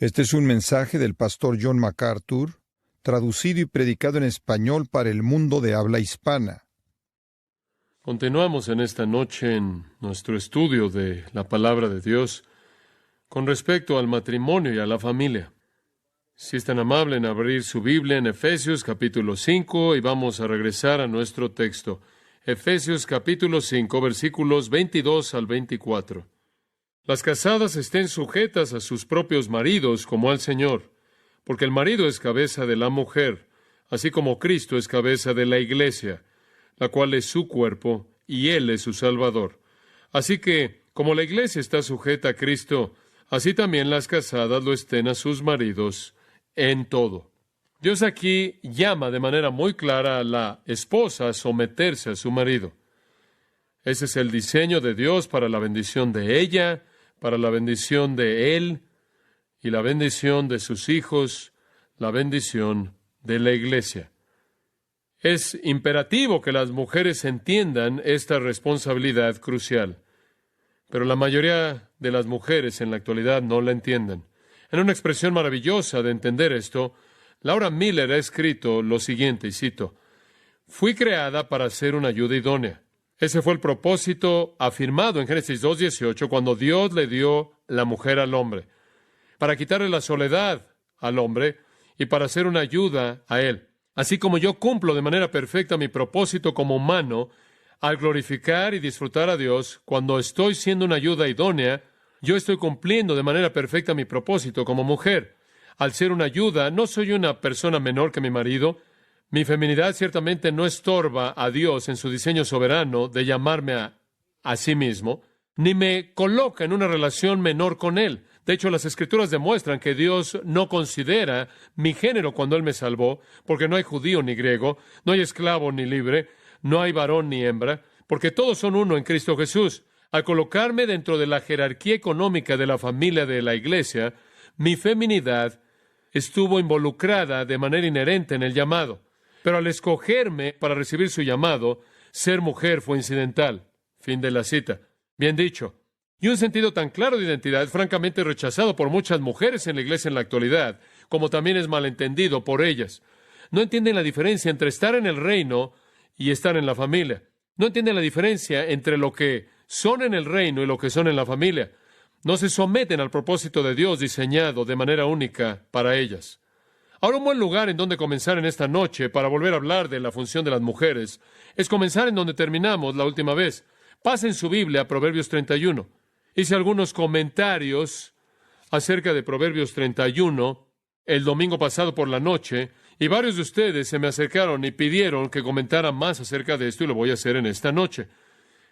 Este es un mensaje del pastor John MacArthur, traducido y predicado en español para el mundo de habla hispana. Continuamos en esta noche en nuestro estudio de la palabra de Dios con respecto al matrimonio y a la familia. Si es tan amable en abrir su Biblia en Efesios capítulo 5 y vamos a regresar a nuestro texto. Efesios capítulo 5, versículos 22 al 24. Las casadas estén sujetas a sus propios maridos como al Señor, porque el marido es cabeza de la mujer, así como Cristo es cabeza de la iglesia, la cual es su cuerpo, y Él es su Salvador. Así que, como la iglesia está sujeta a Cristo, así también las casadas lo estén a sus maridos en todo. Dios aquí llama de manera muy clara a la esposa a someterse a su marido. Ese es el diseño de Dios para la bendición de ella, para la bendición de él y la bendición de sus hijos, la bendición de la iglesia. Es imperativo que las mujeres entiendan esta responsabilidad crucial, pero la mayoría de las mujeres en la actualidad no la entienden. En una expresión maravillosa de entender esto, Laura Miller ha escrito lo siguiente, y cito: «Fui creada para ser una ayuda idónea». Ese fue el propósito afirmado en Génesis 2:18 cuando Dios le dio la mujer al hombre, para quitarle la soledad al hombre y para ser una ayuda a él. Así como yo cumplo de manera perfecta mi propósito como humano al glorificar y disfrutar a Dios cuando estoy siendo una ayuda idónea, yo estoy cumpliendo de manera perfecta mi propósito como mujer. Al ser una ayuda, no soy una persona menor que mi marido. Mi feminidad ciertamente no estorba a Dios en su diseño soberano de llamarme a sí mismo, ni me coloca en una relación menor con Él. De hecho, las Escrituras demuestran que Dios no considera mi género cuando Él me salvó, porque no hay judío ni griego, no hay esclavo ni libre, no hay varón ni hembra, porque todos son uno en Cristo Jesús. Al colocarme dentro de la jerarquía económica de la familia de la iglesia, mi feminidad estuvo involucrada de manera inherente en el llamado. Pero al escogerme para recibir su llamado, ser mujer fue incidental. Fin de la cita. Bien dicho. Y un sentido tan claro de identidad, francamente rechazado por muchas mujeres en la iglesia en la actualidad, como también es malentendido por ellas. No entienden la diferencia entre estar en el reino y estar en la familia. No entienden la diferencia entre lo que son en el reino y lo que son en la familia. No se someten al propósito de Dios diseñado de manera única para ellas. Ahora, un buen lugar en donde comenzar en esta noche para volver a hablar de la función de las mujeres es comenzar en donde terminamos la última vez. Pasen su Biblia a Proverbios 31. Hice algunos comentarios acerca de Proverbios 31 el domingo pasado por la noche y varios de ustedes se me acercaron y pidieron que comentara más acerca de esto y lo voy a hacer en esta noche.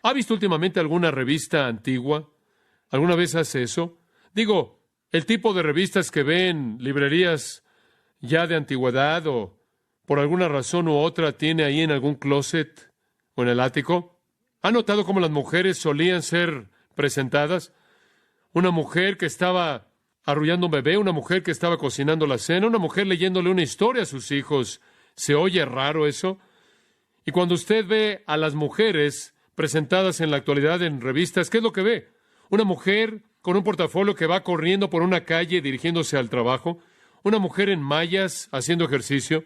¿Ha visto últimamente alguna revista antigua? ¿Alguna vez hace eso? Digo, el tipo de revistas que ve en librerías ya de antigüedad o por alguna razón u otra tiene ahí en algún closet o en el ático. ¿Ha notado cómo las mujeres solían ser presentadas? Una mujer que estaba arrullando un bebé, una mujer que estaba cocinando la cena, una mujer leyéndole una historia a sus hijos. ¿Se oye raro eso? Y cuando usted ve a las mujeres presentadas en la actualidad en revistas, ¿qué es lo que ve? Una mujer con un portafolio que va corriendo por una calle dirigiéndose al trabajo, una mujer en mallas haciendo ejercicio,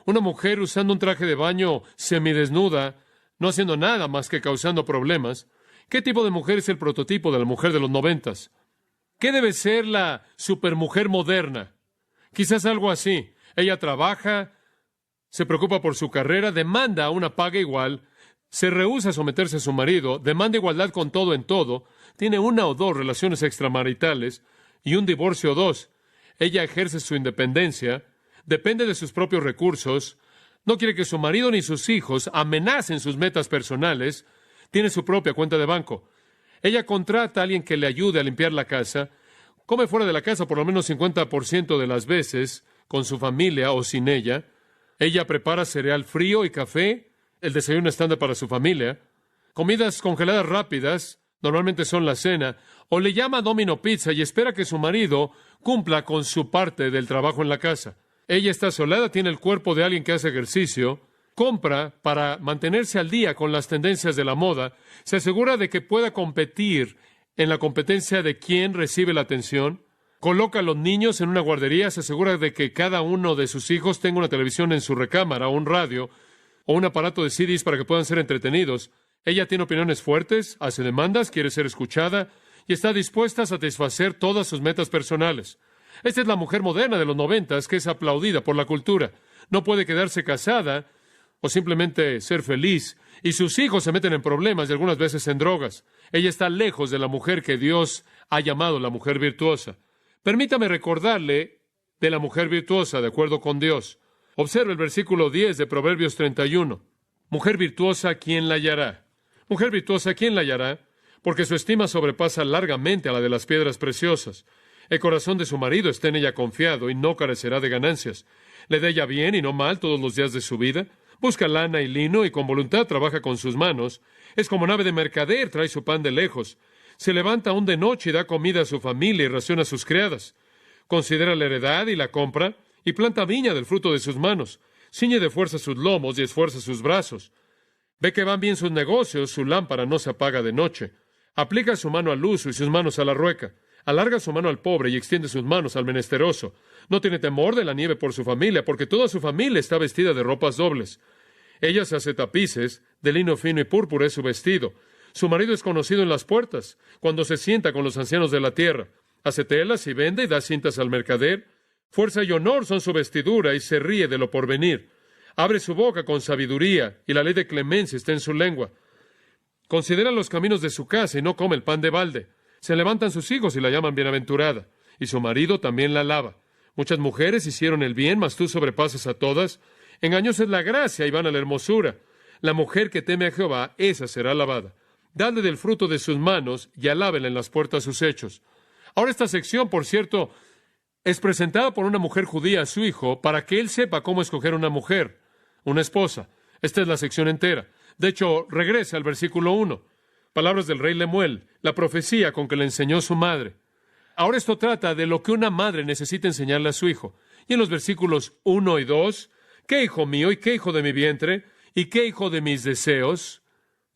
una mujer usando un traje de baño semidesnuda, no haciendo nada más que causando problemas. ¿Qué tipo de mujer es el prototipo de la mujer de los 90s? ¿Qué debe ser la supermujer moderna? Quizás algo así. Ella trabaja, se preocupa por su carrera, demanda una paga igual, se rehúsa a someterse a su marido, demanda igualdad con todo en todo, tiene una o dos relaciones extramaritales y un divorcio o dos. Ella ejerce su independencia, depende de sus propios recursos, no quiere que su marido ni sus hijos amenacen sus metas personales, tiene su propia cuenta de banco. Ella contrata a alguien que le ayude a limpiar la casa, come fuera de la casa por lo menos 50% de las veces, con su familia o sin ella. Ella prepara cereal frío y café, el desayuno estándar para su familia, comidas congeladas rápidas, normalmente son la cena, o le llama a Domino Pizza y espera que su marido cumpla con su parte del trabajo en la casa. Ella está sola, tiene el cuerpo de alguien que hace ejercicio, compra para mantenerse al día con las tendencias de la moda, se asegura de que pueda competir en la competencia de quién recibe la atención. Coloca a los niños en una guardería, se asegura de que cada uno de sus hijos tenga una televisión en su recámara, o un radio, o un aparato de CDs para que puedan ser entretenidos. Ella tiene opiniones fuertes, hace demandas, quiere ser escuchada y está dispuesta a satisfacer todas sus metas personales. Esta es la mujer moderna de los 90 que es aplaudida por la cultura. No puede quedarse casada o simplemente ser feliz, y sus hijos se meten en problemas y algunas veces en drogas. Ella está lejos de la mujer que Dios ha llamado la mujer virtuosa. Permítame recordarle de la mujer virtuosa, de acuerdo con Dios. Observe el versículo 10 de Proverbios 31. Mujer virtuosa, ¿quién la hallará? Mujer virtuosa, ¿quién la hallará? Porque su estima sobrepasa largamente a la de las piedras preciosas. El corazón de su marido está en ella confiado y no carecerá de ganancias. Le da ella bien y no mal todos los días de su vida. Busca lana y lino y con voluntad trabaja con sus manos. Es como nave de mercader, trae su pan de lejos. Se levanta aún de noche y da comida a su familia y raciona a sus criadas. Considera la heredad y la compra y planta viña del fruto de sus manos. Ciñe de fuerza sus lomos y esfuerza sus brazos. Ve que van bien sus negocios, su lámpara no se apaga de noche. Aplica su mano al uso y sus manos a la rueca. Alarga su mano al pobre y extiende sus manos al menesteroso. No tiene temor de la nieve por su familia, porque toda su familia está vestida de ropas dobles. Ella se hace tapices, de lino fino y púrpura es su vestido. Su marido es conocido en las puertas, cuando se sienta con los ancianos de la tierra. Hace telas y vende y da cintas al mercader. Fuerza y honor son su vestidura y se ríe de lo porvenir. Abre su boca con sabiduría y la ley de clemencia está en su lengua. Considera los caminos de su casa y no come el pan de balde. Se levantan sus hijos y la llaman bienaventurada, y su marido también la alaba. Muchas mujeres hicieron el bien, mas tú sobrepasas a todas. Engañosa es la gracia y vana la hermosura. La mujer que teme a Jehová, esa será alabada. Dadle del fruto de sus manos y alábenla en las puertas sus hechos. Ahora esta sección, por cierto, es presentada por una mujer judía a su hijo para que él sepa cómo escoger una mujer, una esposa. Esta es la sección entera. De hecho, regresa al versículo 1. Palabras del rey Lemuel, la profecía con que le enseñó su madre. Ahora esto trata de lo que una madre necesita enseñarle a su hijo. Y en los versículos 1 y 2, ¿qué hijo mío y qué hijo de mi vientre? ¿Y qué hijo de mis deseos?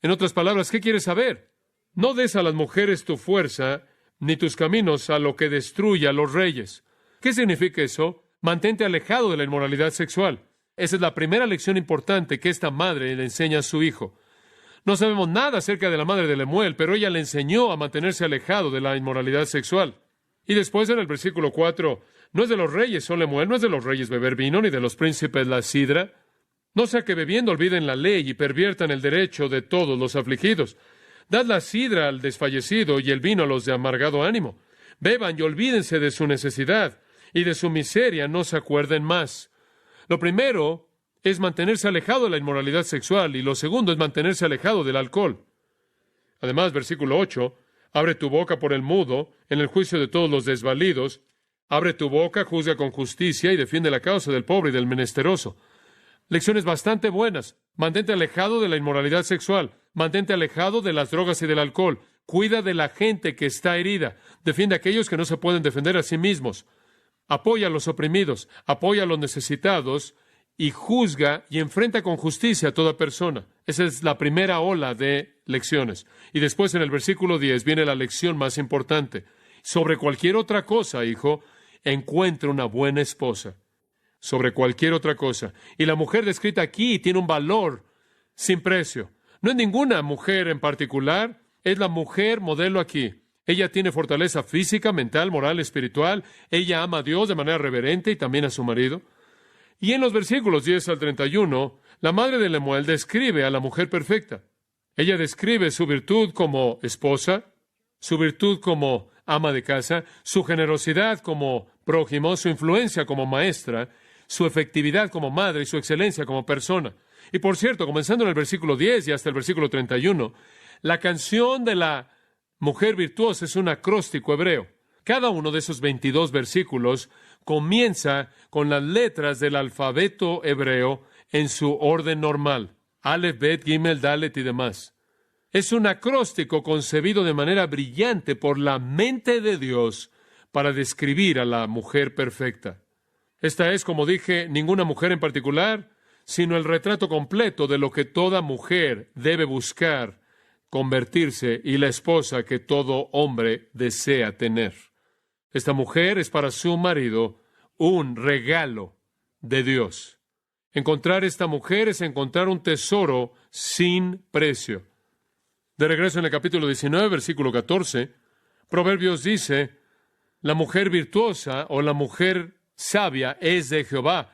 En otras palabras, ¿qué quieres saber? No des a las mujeres tu fuerza, ni tus caminos a lo que destruye a los reyes. ¿Qué significa eso? Mantente alejado de la inmoralidad sexual. Esa es la primera lección importante que esta madre le enseña a su hijo. No sabemos nada acerca de la madre de Lemuel, pero ella le enseñó a mantenerse alejado de la inmoralidad sexual. Y después en el versículo 4, no es de los reyes, oh Lemuel, no es de los reyes beber vino, ni de los príncipes la sidra. No sea que bebiendo olviden la ley y perviertan el derecho de todos los afligidos. Dad la sidra al desfallecido y el vino a los de amargado ánimo. Beban y olvídense de su necesidad, y de su miseria no se acuerden más. Lo primero es mantenerse alejado de la inmoralidad sexual, y lo segundo es mantenerse alejado del alcohol. Además, versículo 8, abre tu boca por el mudo, en el juicio de todos los desvalidos. Abre tu boca, juzga con justicia y defiende la causa del pobre y del menesteroso. Lecciones bastante buenas. Mantente alejado de la inmoralidad sexual. Mantente alejado de las drogas y del alcohol. Cuida de la gente que está herida. Defiende a aquellos que no se pueden defender a sí mismos. Apoya a los oprimidos. Apoya a los necesitados. Y juzga y enfrenta con justicia a toda persona. Esa es la primera ola de lecciones. Y después en el versículo 10 viene la lección más importante. Sobre cualquier otra cosa, hijo, encuentra una buena esposa. Sobre cualquier otra cosa. Y la mujer descrita aquí tiene un valor sin precio. No es ninguna mujer en particular, es la mujer modelo aquí. Ella tiene fortaleza física, mental, moral, espiritual. Ella ama a Dios de manera reverente y también a su marido. Y en los versículos 10 al 31, la madre de Lemuel describe a la mujer perfecta. Ella describe su virtud como esposa, su virtud como ama de casa, su generosidad como prójimo, su influencia como maestra, su efectividad como madre y su excelencia como persona. Y por cierto, comenzando en el versículo 10 y hasta el versículo 31, la canción de la mujer virtuosa es un acróstico hebreo. Cada uno de esos 22 versículos comienza con las letras del alfabeto hebreo en su orden normal. Aleph, Bet, Gimel, Dalet y demás. Es un acróstico concebido de manera brillante por la mente de Dios para describir a la mujer perfecta. Esta es, como dije, ninguna mujer en particular, sino el retrato completo de lo que toda mujer debe buscar convertirse y la esposa que todo hombre desea tener. Esta mujer es para su marido un regalo de Dios. Encontrar esta mujer es encontrar un tesoro sin precio. De regreso en el capítulo 19, versículo 14, Proverbios dice, la mujer virtuosa o la mujer sabia es de Jehová.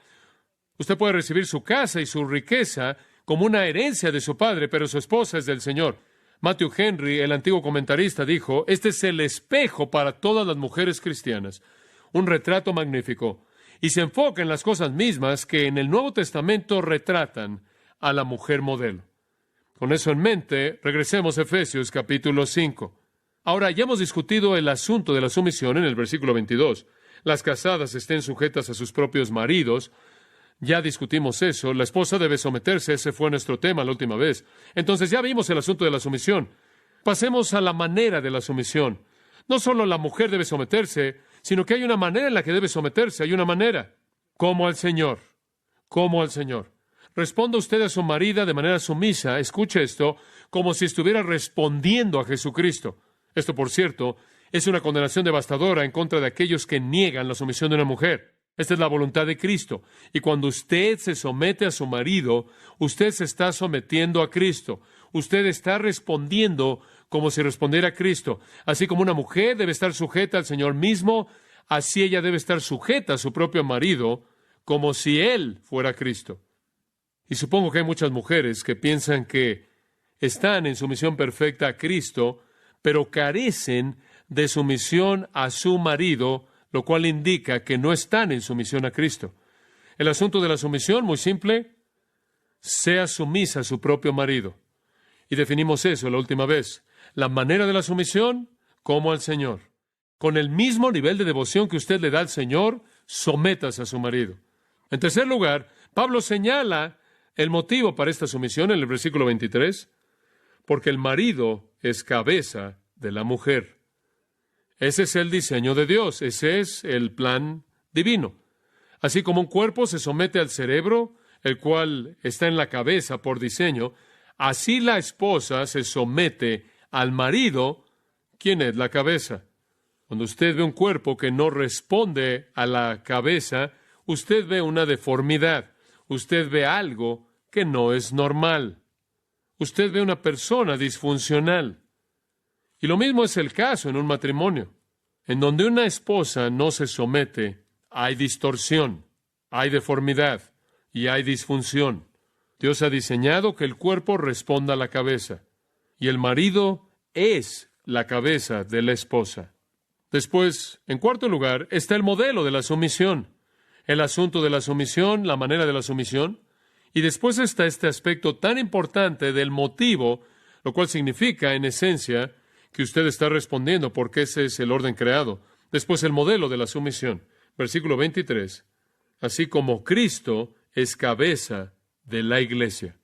Usted puede recibir su casa y su riqueza como una herencia de su padre, pero su esposa es del Señor. Matthew Henry, el antiguo comentarista, dijo, este es el espejo para todas las mujeres cristianas, un retrato magnífico, y se enfoca en las cosas mismas que en el Nuevo Testamento retratan a la mujer modelo. Con eso en mente, regresemos a Efesios capítulo 5. Ahora, ya hemos discutido el asunto de la sumisión en el versículo 22. Las casadas estén sujetas a sus propios maridos. Ya discutimos eso. La esposa debe someterse. Ese fue nuestro tema la última vez. Entonces ya vimos el asunto de la sumisión. Pasemos a la manera de la sumisión. No solo la mujer debe someterse, sino que hay una manera en la que debe someterse. Hay una manera. Como al Señor. Como al Señor. Responda usted a su marido de manera sumisa, escuche esto, como si estuviera respondiendo a Jesucristo. Esto, por cierto, es una condenación devastadora en contra de aquellos que niegan la sumisión de una mujer. Esta es la voluntad de Cristo. Y cuando usted se somete a su marido, usted se está sometiendo a Cristo. Usted está respondiendo como si respondiera a Cristo. Así como una mujer debe estar sujeta al Señor mismo, así ella debe estar sujeta a su propio marido, como si él fuera Cristo. Y supongo que hay muchas mujeres que piensan que están en sumisión perfecta a Cristo, pero carecen de sumisión a su marido, lo cual indica que no están en sumisión a Cristo. El asunto de la sumisión, muy simple, sea sumisa a su propio marido. Y definimos eso la última vez. La manera de la sumisión, como al Señor. Con el mismo nivel de devoción que usted le da al Señor, sométase a su marido. En tercer lugar, Pablo señala el motivo para esta sumisión en el versículo 23, porque el marido es cabeza de la mujer. Ese es el diseño de Dios, ese es el plan divino. Así como un cuerpo se somete al cerebro, el cual está en la cabeza por diseño, así la esposa se somete al marido, quien es la cabeza. Cuando usted ve un cuerpo que no responde a la cabeza, usted ve una deformidad. Usted ve algo que no es normal. Usted ve una persona disfuncional. Y lo mismo es el caso en un matrimonio. En donde una esposa no se somete, hay distorsión, hay deformidad y hay disfunción. Dios ha diseñado que el cuerpo responda a la cabeza. Y el marido es la cabeza de la esposa. Después, en cuarto lugar, está el modelo de la sumisión. El asunto de la sumisión, la manera de la sumisión. Y después está este aspecto tan importante del motivo, lo cual significa, en esencia, que usted está respondiendo porque ese es el orden creado. Después el modelo de la sumisión. Versículo 23. Así como Cristo es cabeza de la iglesia.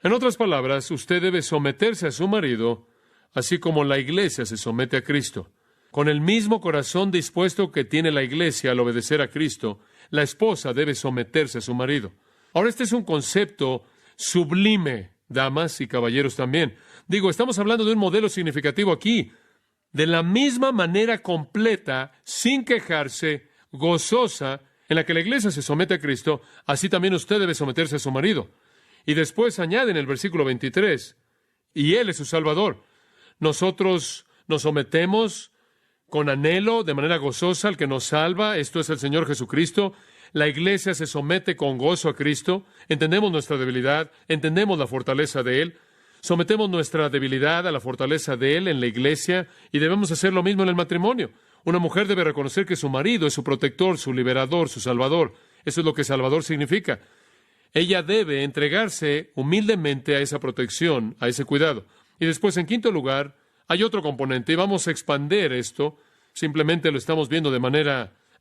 En otras palabras, usted debe someterse a su marido, así como la iglesia se somete a Cristo. Con el mismo corazón dispuesto que tiene la iglesia al obedecer a Cristo, la esposa debe someterse a su marido. Ahora, este es un concepto sublime, damas y caballeros también. Digo, estamos hablando de un modelo significativo aquí. De la misma manera completa, sin quejarse, gozosa, en la que la iglesia se somete a Cristo, así también usted debe someterse a su marido. Y después añade en el versículo 23, y Él es su Salvador. Nosotros nos sometemos con anhelo, de manera gozosa, al que nos salva, esto es el Señor Jesucristo. La iglesia se somete con gozo a Cristo. Entendemos nuestra debilidad, entendemos la fortaleza de Él. Sometemos nuestra debilidad a la fortaleza de Él en la iglesia y debemos hacer lo mismo en el matrimonio. Una mujer debe reconocer que su marido es su protector, su liberador, su salvador. Eso es lo que salvador significa. Ella debe entregarse humildemente a esa protección, a ese cuidado. Y después, en quinto lugar, hay otro componente, y vamos a expandir esto, simplemente lo estamos viendo a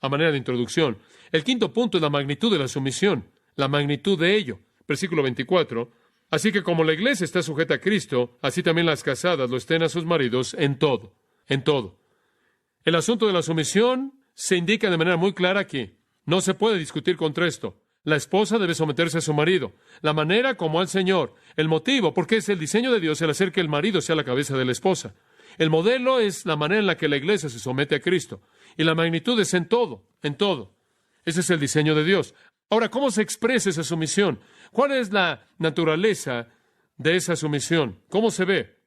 manera de introducción. El quinto punto es la magnitud de la sumisión, la magnitud de ello. Versículo 24, así que como la iglesia está sujeta a Cristo, así también las casadas lo estén a sus maridos en todo, en todo. El asunto de la sumisión se indica de manera muy clara aquí. No se puede discutir contra esto. La esposa debe someterse a su marido. La manera como al Señor. El motivo, porque es el diseño de Dios el hacer que el marido sea la cabeza de la esposa. El modelo es la manera en la que la iglesia se somete a Cristo. Y la magnitud es en todo, en todo. Ese es el diseño de Dios. Ahora, ¿cómo se expresa esa sumisión? ¿Cuál es la naturaleza de esa sumisión? ¿Cómo se ve?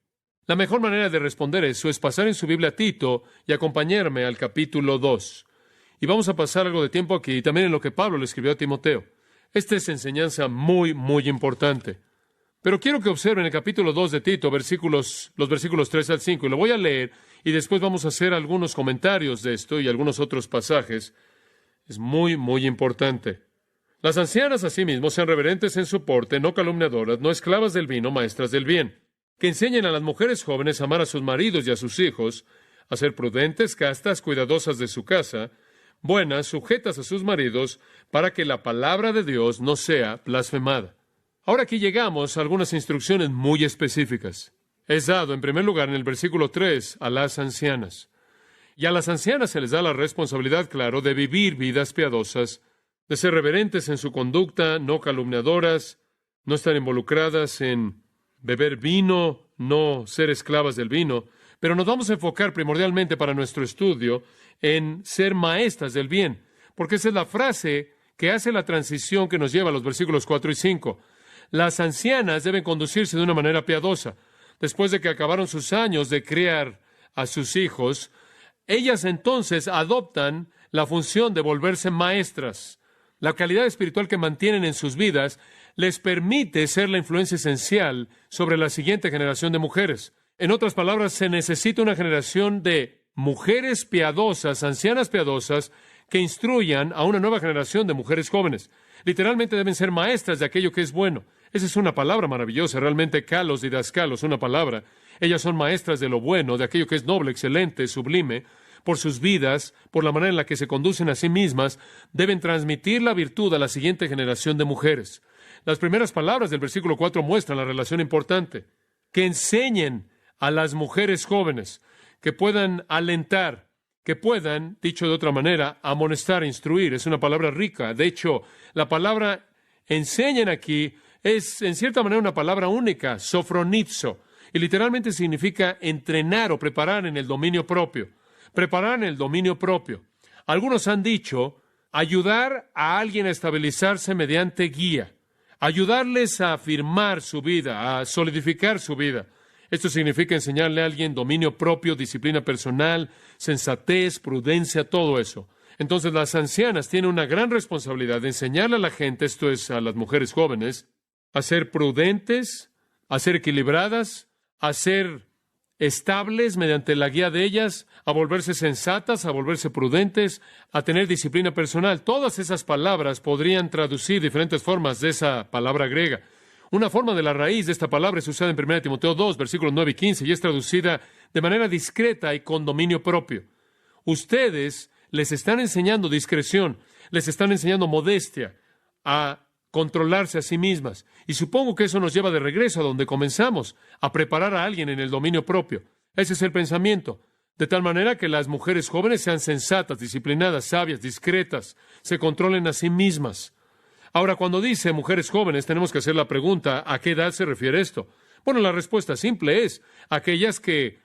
La mejor manera de responder eso es pasar en su Biblia a Tito y acompañarme al capítulo 2. Y vamos a pasar algo de tiempo aquí y también en lo que Pablo le escribió a Timoteo. Esta es enseñanza muy, muy importante. Pero quiero que observen el capítulo 2 de Tito, los versículos 3 al 5, y lo voy a leer, y después vamos a hacer algunos comentarios de esto y algunos otros pasajes. Es muy, muy importante. Las ancianas, asimismo, sean reverentes en su porte, no calumniadoras, no esclavas del vino, maestras del bien, que enseñen a las mujeres jóvenes a amar a sus maridos y a sus hijos, a ser prudentes, castas, cuidadosas de su casa, buenas, sujetas a sus maridos, para que la palabra de Dios no sea blasfemada. Ahora aquí llegamos a algunas instrucciones muy específicas. Es dado, en primer lugar, en el versículo 3, a las ancianas. Y a las ancianas se les da la responsabilidad, claro, de vivir vidas piadosas, de ser reverentes en su conducta, no calumniadoras, no estar involucradas en beber vino, no ser esclavas del vino. Pero nos vamos a enfocar primordialmente para nuestro estudio en ser maestras del bien, porque esa es la frase que hace la transición que nos lleva a los versículos 4 y 5. Las ancianas deben conducirse de una manera piadosa. Después de que acabaron sus años de criar a sus hijos, ellas entonces adoptan la función de volverse maestras. La calidad espiritual que mantienen en sus vidas les permite ser la influencia esencial sobre la siguiente generación de mujeres. En otras palabras, se necesita una generación de mujeres piadosas, ancianas piadosas, que instruyan a una nueva generación de mujeres jóvenes. Literalmente deben ser maestras de aquello que es bueno. Esa es una palabra maravillosa, realmente kalos, didascalos, una palabra. Ellas son maestras de lo bueno, de aquello que es noble, excelente, sublime. Por sus vidas, por la manera en la que se conducen a sí mismas, deben transmitir la virtud a la siguiente generación de mujeres. Las primeras palabras del versículo 4 muestran la relación importante. Que enseñen a las mujeres jóvenes, que puedan alentar, que puedan, dicho de otra manera, amonestar, instruir. Es una palabra rica. De hecho, la palabra enseñen aquí es, en cierta manera, una palabra única, sofronizo, y literalmente significa entrenar o preparar en el dominio propio. Preparar en el dominio propio. Algunos han dicho, ayudar a alguien a estabilizarse mediante guía, ayudarles a afirmar su vida, a solidificar su vida. Esto significa enseñarle a alguien dominio propio, disciplina personal, sensatez, prudencia, todo eso. Entonces las ancianas tienen una gran responsabilidad de enseñarle a la gente, esto es a las mujeres jóvenes, a ser prudentes, a ser equilibradas, a ser estables mediante la guía de ellas, a volverse sensatas, a volverse prudentes, a tener disciplina personal. Todas esas palabras podrían traducir diferentes formas de esa palabra griega. Una forma de la raíz de esta palabra es usada en 1 Timoteo 2, versículos 9 y 15, y es traducida de manera discreta y con dominio propio. Ustedes les están enseñando discreción, les están enseñando modestia, a controlarse a sí mismas. Y supongo que eso nos lleva de regreso a donde comenzamos, a preparar a alguien en el dominio propio. Ese es el pensamiento. De tal manera que las mujeres jóvenes sean sensatas, disciplinadas, sabias, discretas, se controlen a sí mismas. Ahora, cuando dice mujeres jóvenes, tenemos que hacer la pregunta, ¿a qué edad se refiere esto? Bueno, la respuesta simple es, aquellas que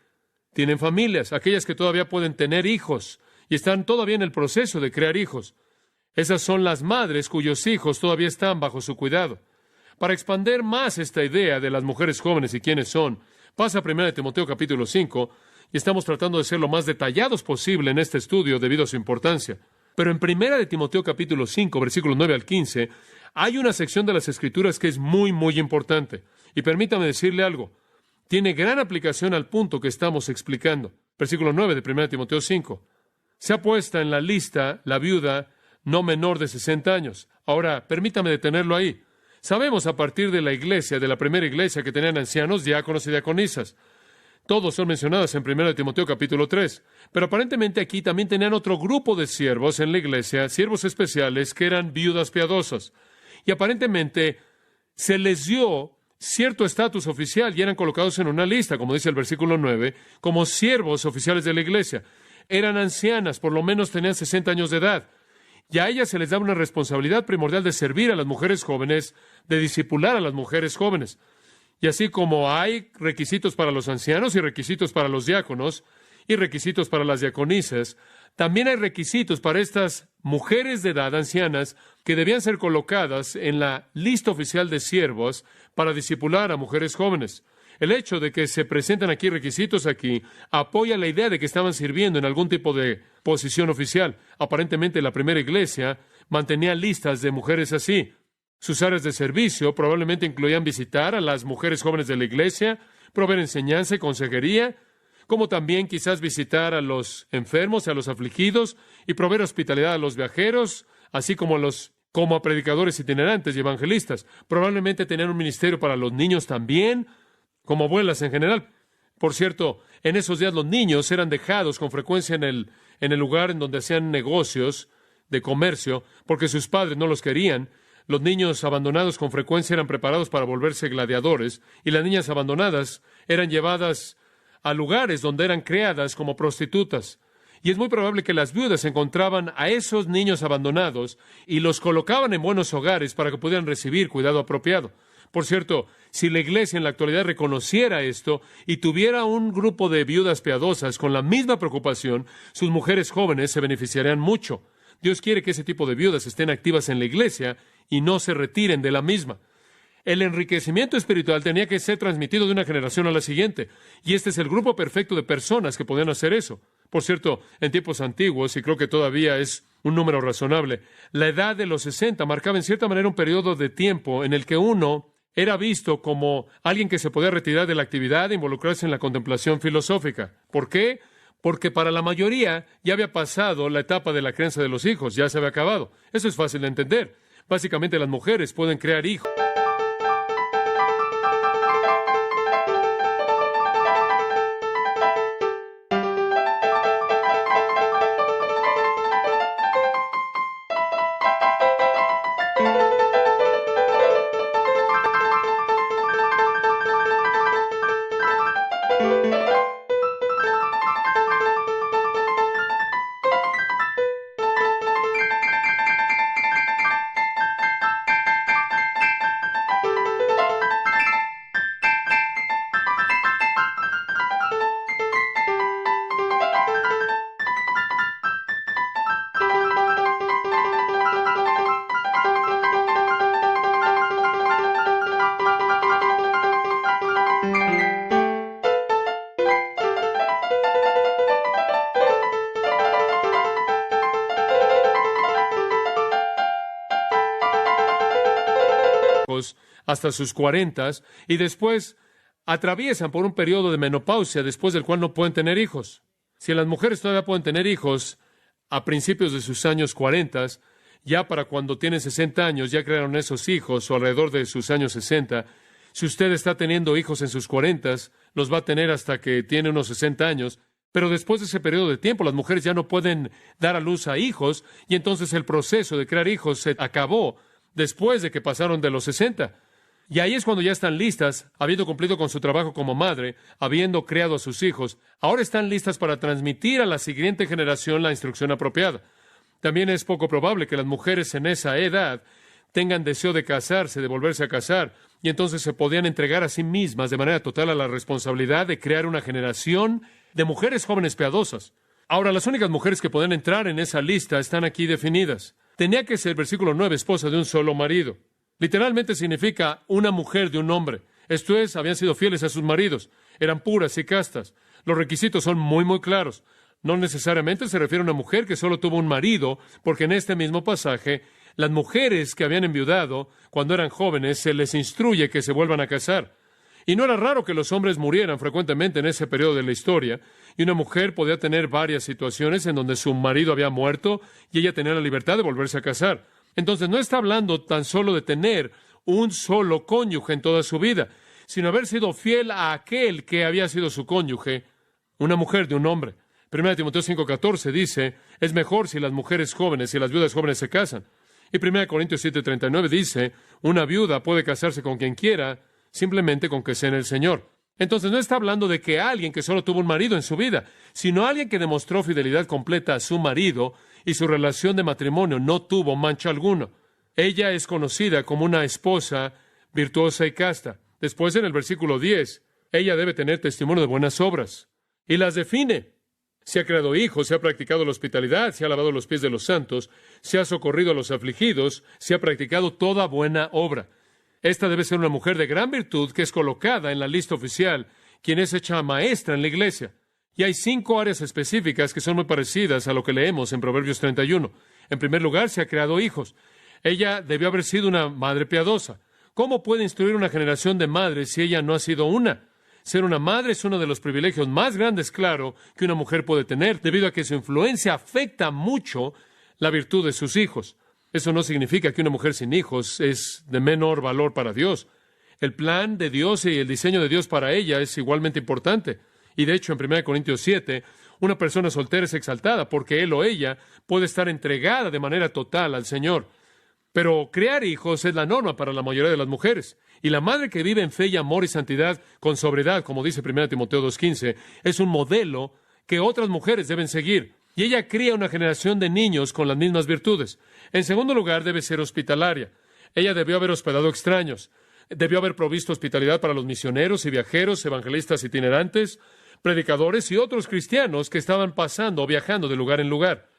tienen familias, aquellas que todavía pueden tener hijos y están todavía en el proceso de crear hijos. Esas son las madres cuyos hijos todavía están bajo su cuidado. Para expandir más esta idea de las mujeres jóvenes y quiénes son, pasa a 1 Timoteo capítulo 5, y estamos tratando de ser lo más detallados posible en este estudio debido a su importancia. Pero en 1 Timoteo capítulo 5, versículos 9 al 15, hay una sección de las Escrituras que es muy, muy importante. Y permítame decirle algo. Tiene gran aplicación al punto que estamos explicando. Versículo 9 de 1 Timoteo 5. Se ha puesta en la lista la viuda no menor de 60 años. Ahora, permítame detenerlo ahí. Sabemos a partir de la iglesia, de la primera iglesia, que tenían ancianos, diáconos y diaconisas. Todos son mencionados en 1 Timoteo capítulo 3. Pero aparentemente aquí también tenían otro grupo de siervos en la iglesia, siervos especiales, que eran viudas piadosas. Y aparentemente se les dio cierto estatus oficial y eran colocados en una lista, como dice el versículo 9, como siervos oficiales de la iglesia. Eran ancianas, por lo menos tenían 60 años de edad. Y a ellas se les da una responsabilidad primordial de servir a las mujeres jóvenes, de discipular a las mujeres jóvenes. Y así como hay requisitos para los ancianos y requisitos para los diáconos y requisitos para las diaconisas, también hay requisitos para estas mujeres de edad ancianas que debían ser colocadas en la lista oficial de siervos para discipular a mujeres jóvenes. El hecho de que se presentan aquí requisitos aquí apoya la idea de que estaban sirviendo en algún tipo de posición oficial. Aparentemente la primera iglesia mantenía listas de mujeres así. Sus áreas de servicio probablemente incluían visitar a las mujeres jóvenes de la iglesia, proveer enseñanza y consejería, como también quizás visitar a los enfermos y a los afligidos y proveer hospitalidad a los viajeros, así como a predicadores itinerantes y evangelistas. Probablemente tenían un ministerio para los niños también, como abuelas en general. Por cierto, en esos días los niños eran dejados con frecuencia en el lugar en donde hacían negocios de comercio, porque sus padres no los querían. Los niños abandonados con frecuencia eran preparados para volverse gladiadores, y las niñas abandonadas eran llevadas a lugares donde eran criadas como prostitutas. Y es muy probable que las viudas encontraban a esos niños abandonados y los colocaban en buenos hogares para que pudieran recibir cuidado apropiado. Por cierto, si la iglesia en la actualidad reconociera esto y tuviera un grupo de viudas piadosas con la misma preocupación, sus mujeres jóvenes se beneficiarían mucho. Dios quiere que ese tipo de viudas estén activas en la iglesia y no se retiren de la misma. El enriquecimiento espiritual tenía que ser transmitido de una generación a la siguiente, y este es el grupo perfecto de personas que podían hacer eso. Por cierto, en tiempos antiguos, y creo que todavía es un número razonable, la edad de los 60 marcaba en cierta manera un periodo de tiempo en el que uno era visto como alguien que se podía retirar de la actividad e involucrarse en la contemplación filosófica. ¿Por qué? Porque para la mayoría ya había pasado la etapa de la crianza de los hijos, ya se había acabado. Eso es fácil de entender. Básicamente las mujeres pueden crear hijos. Hasta sus 40 y después atraviesan por un periodo de menopausia después del cual no pueden tener hijos. Si las mujeres todavía pueden tener hijos a principios de sus años 40, ya para cuando tienen 60 años ya crearon esos hijos o alrededor de sus años 60. Si usted está teniendo hijos en sus 40, los va a tener hasta que tiene unos 60 años. Pero después de ese periodo de tiempo, las mujeres ya no pueden dar a luz a hijos y entonces el proceso de crear hijos se acabó después de que pasaron de los 60. Y ahí es cuando ya están listas, habiendo cumplido con su trabajo como madre, habiendo criado a sus hijos, ahora están listas para transmitir a la siguiente generación la instrucción apropiada. También es poco probable que las mujeres en esa edad tengan deseo de casarse, de volverse a casar, y entonces se podían entregar a sí mismas de manera total a la responsabilidad de crear una generación de mujeres jóvenes piadosas. Ahora, las únicas mujeres que pueden entrar en esa lista están aquí definidas. Tenía que ser, versículo 9, esposa de un solo marido. Literalmente significa una mujer de un hombre. Esto es, habían sido fieles a sus maridos, eran puras y castas. Los requisitos son muy claros. No necesariamente se refiere a una mujer que solo tuvo un marido, porque en este mismo pasaje, las mujeres que habían enviudado cuando eran jóvenes se les instruye que se vuelvan a casar. Y no era raro que los hombres murieran frecuentemente en ese periodo de la historia, y una mujer podía tener varias situaciones en donde su marido había muerto y ella tenía la libertad de volverse a casar. Entonces no está hablando tan solo de tener un solo cónyuge en toda su vida, sino haber sido fiel a aquel que había sido su cónyuge, una mujer de un hombre. 1 Timoteo 5:14 dice, es mejor si las mujeres jóvenes y las viudas jóvenes se casan. Y 1 Corintios 7:39 dice, una viuda puede casarse con quien quiera, simplemente con que sea en el Señor. Entonces no está hablando de que alguien que solo tuvo un marido en su vida, sino alguien que demostró fidelidad completa a su marido y su relación de matrimonio no tuvo mancha alguna. Ella es conocida como una esposa virtuosa y casta. Después, en el versículo 10, ella debe tener testimonio de buenas obras. Y las define. Se ha creado hijos, se ha practicado la hospitalidad, se ha lavado los pies de los santos, se ha socorrido a los afligidos, se ha practicado toda buena obra. Esta debe ser una mujer de gran virtud que es colocada en la lista oficial, quien es hecha maestra en la iglesia. Y hay 5 áreas específicas que son muy parecidas a lo que leemos en Proverbios 31. En primer lugar, se ha creado hijos. Ella debió haber sido una madre piadosa. ¿Cómo puede instruir una generación de madres si ella no ha sido una? Ser una madre es uno de los privilegios más grandes, claro, que una mujer puede tener, debido a que su influencia afecta mucho la virtud de sus hijos. Eso no significa que una mujer sin hijos es de menor valor para Dios. El plan de Dios y el diseño de Dios para ella es igualmente importante. Y de hecho, en 1 Corintios 7, una persona soltera es exaltada porque él o ella puede estar entregada de manera total al Señor. Pero crear hijos es la norma para la mayoría de las mujeres. Y la madre que vive en fe y amor y santidad con sobriedad, como dice 1 Timoteo 2:15, es un modelo que otras mujeres deben seguir. Y ella cría una generación de niños con las mismas virtudes. En segundo lugar, debe ser hospitalaria. Ella debió haber hospedado extraños. Debió haber provisto hospitalidad para los misioneros y viajeros, evangelistas itinerantes, predicadores y otros cristianos que estaban pasando o viajando de lugar en lugar.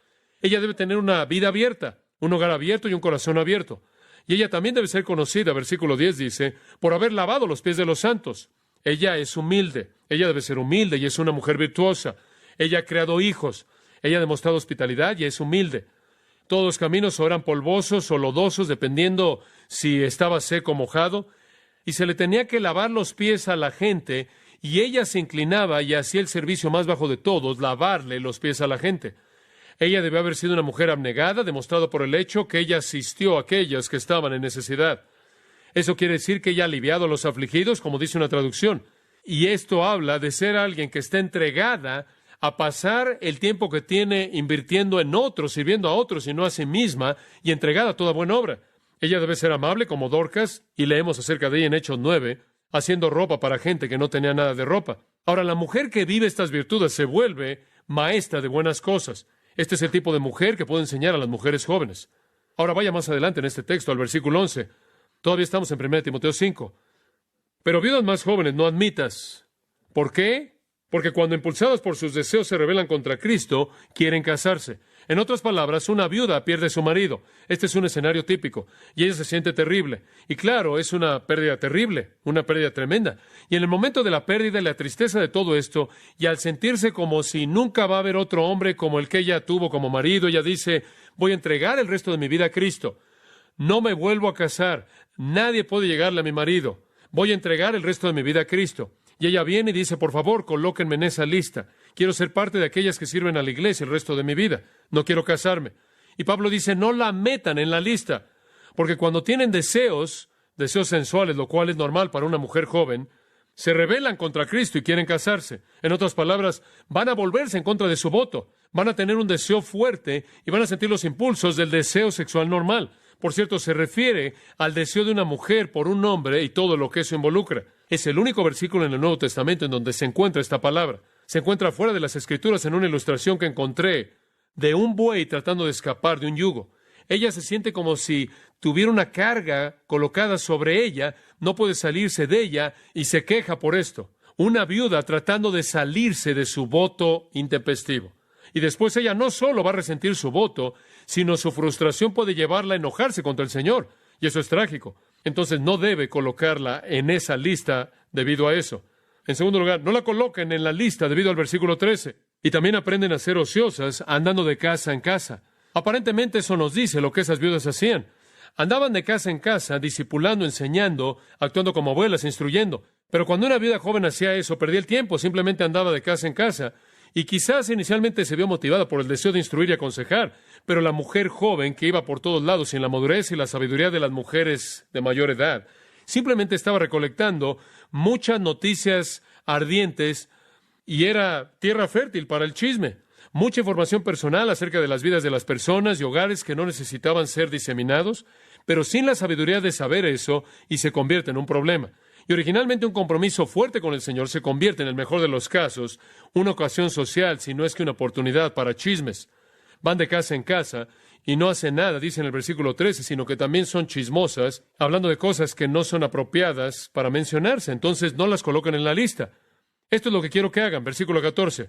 Ella debe tener una vida abierta, un hogar abierto y un corazón abierto. Y ella también debe ser conocida, versículo 10 dice, por haber lavado los pies de los santos. Ella es humilde, ella debe ser humilde y es una mujer virtuosa. Ella ha creado hijos, ella ha demostrado hospitalidad y es humilde. Todos los caminos o eran polvosos o lodosos, dependiendo si estaba seco o mojado, y se le tenía que lavar los pies a la gente, y ella se inclinaba y hacía el servicio más bajo de todos, lavarle los pies a la gente. Ella debió haber sido una mujer abnegada, demostrado por el hecho que ella asistió a aquellas que estaban en necesidad. Eso quiere decir que ella ha aliviado a los afligidos, como dice una traducción. Y esto habla de ser alguien que está entregada a pasar el tiempo que tiene invirtiendo en otros, sirviendo a otros y no a sí misma, y entregada a toda buena obra. Ella debe ser amable como Dorcas, y leemos acerca de ella en Hechos 9, haciendo ropa para gente que no tenía nada de ropa. Ahora, la mujer que vive estas virtudes se vuelve maestra de buenas cosas. Este es el tipo de mujer que puede enseñar a las mujeres jóvenes. Ahora vaya más adelante en este texto, al versículo 11. Todavía estamos en 1 Timoteo 5. Pero viudas más jóvenes no admitas. ¿Por qué? Porque cuando impulsadas por sus deseos se rebelan contra Cristo, quieren casarse. En otras palabras, una viuda pierde a su marido. Este es un escenario típico. Y ella se siente terrible. Y claro, es una pérdida terrible, una pérdida tremenda. Y en el momento de la pérdida y la tristeza de todo esto, y al sentirse como si nunca va a haber otro hombre como el que ella tuvo como marido, ella dice, voy a entregar el resto de mi vida a Cristo. No me vuelvo a casar. Nadie puede llegarle a mi marido. Voy a entregar el resto de mi vida a Cristo. Y ella viene y dice, por favor, colóquenme en esa lista. Quiero ser parte de aquellas que sirven a la iglesia el resto de mi vida. No quiero casarme. Y Pablo dice, no la metan en la lista. Porque cuando tienen deseos sensuales, lo cual es normal para una mujer joven, se rebelan contra Cristo y quieren casarse. En otras palabras, van a volverse en contra de su voto. Van a tener un deseo fuerte y van a sentir los impulsos del deseo sexual normal. Por cierto, se refiere al deseo de una mujer por un hombre y todo lo que eso involucra. Es el único versículo en el Nuevo Testamento en donde se encuentra esta palabra. Se encuentra fuera de las Escrituras en una ilustración que encontré de un buey tratando de escapar de un yugo. Ella se siente como si tuviera una carga colocada sobre ella, no puede salirse de ella y se queja por esto. Una viuda tratando de salirse de su voto intempestivo. Y después ella no solo va a resentir su voto, sino su frustración puede llevarla a enojarse contra el Señor. Y eso es trágico. Entonces no debe colocarla en esa lista debido a eso. En segundo lugar, no la coloquen en la lista debido al versículo 13. Y también aprenden a ser ociosas andando de casa en casa. Aparentemente eso nos dice lo que esas viudas hacían. Andaban de casa en casa, discipulando, enseñando, actuando como abuelas, instruyendo. Pero cuando una viuda joven hacía eso, perdía el tiempo, simplemente andaba de casa en casa. Y quizás inicialmente se vio motivada por el deseo de instruir y aconsejar, pero la mujer joven que iba por todos lados sin la madurez y la sabiduría de las mujeres de mayor edad, simplemente estaba recolectando muchas noticias ardientes y era tierra fértil para el chisme. Mucha información personal acerca de las vidas de las personas y hogares que no necesitaban ser diseminados, pero sin la sabiduría de saber eso y se convierte en un problema. Y originalmente un compromiso fuerte con el Señor se convierte, en el mejor de los casos, una ocasión social, si no es que una oportunidad para chismes. Van de casa en casa y no hacen nada, dice en el versículo 13, sino que también son chismosas, hablando de cosas que no son apropiadas para mencionarse. Entonces no las colocan en la lista. Esto es lo que quiero que hagan. Versículo 14.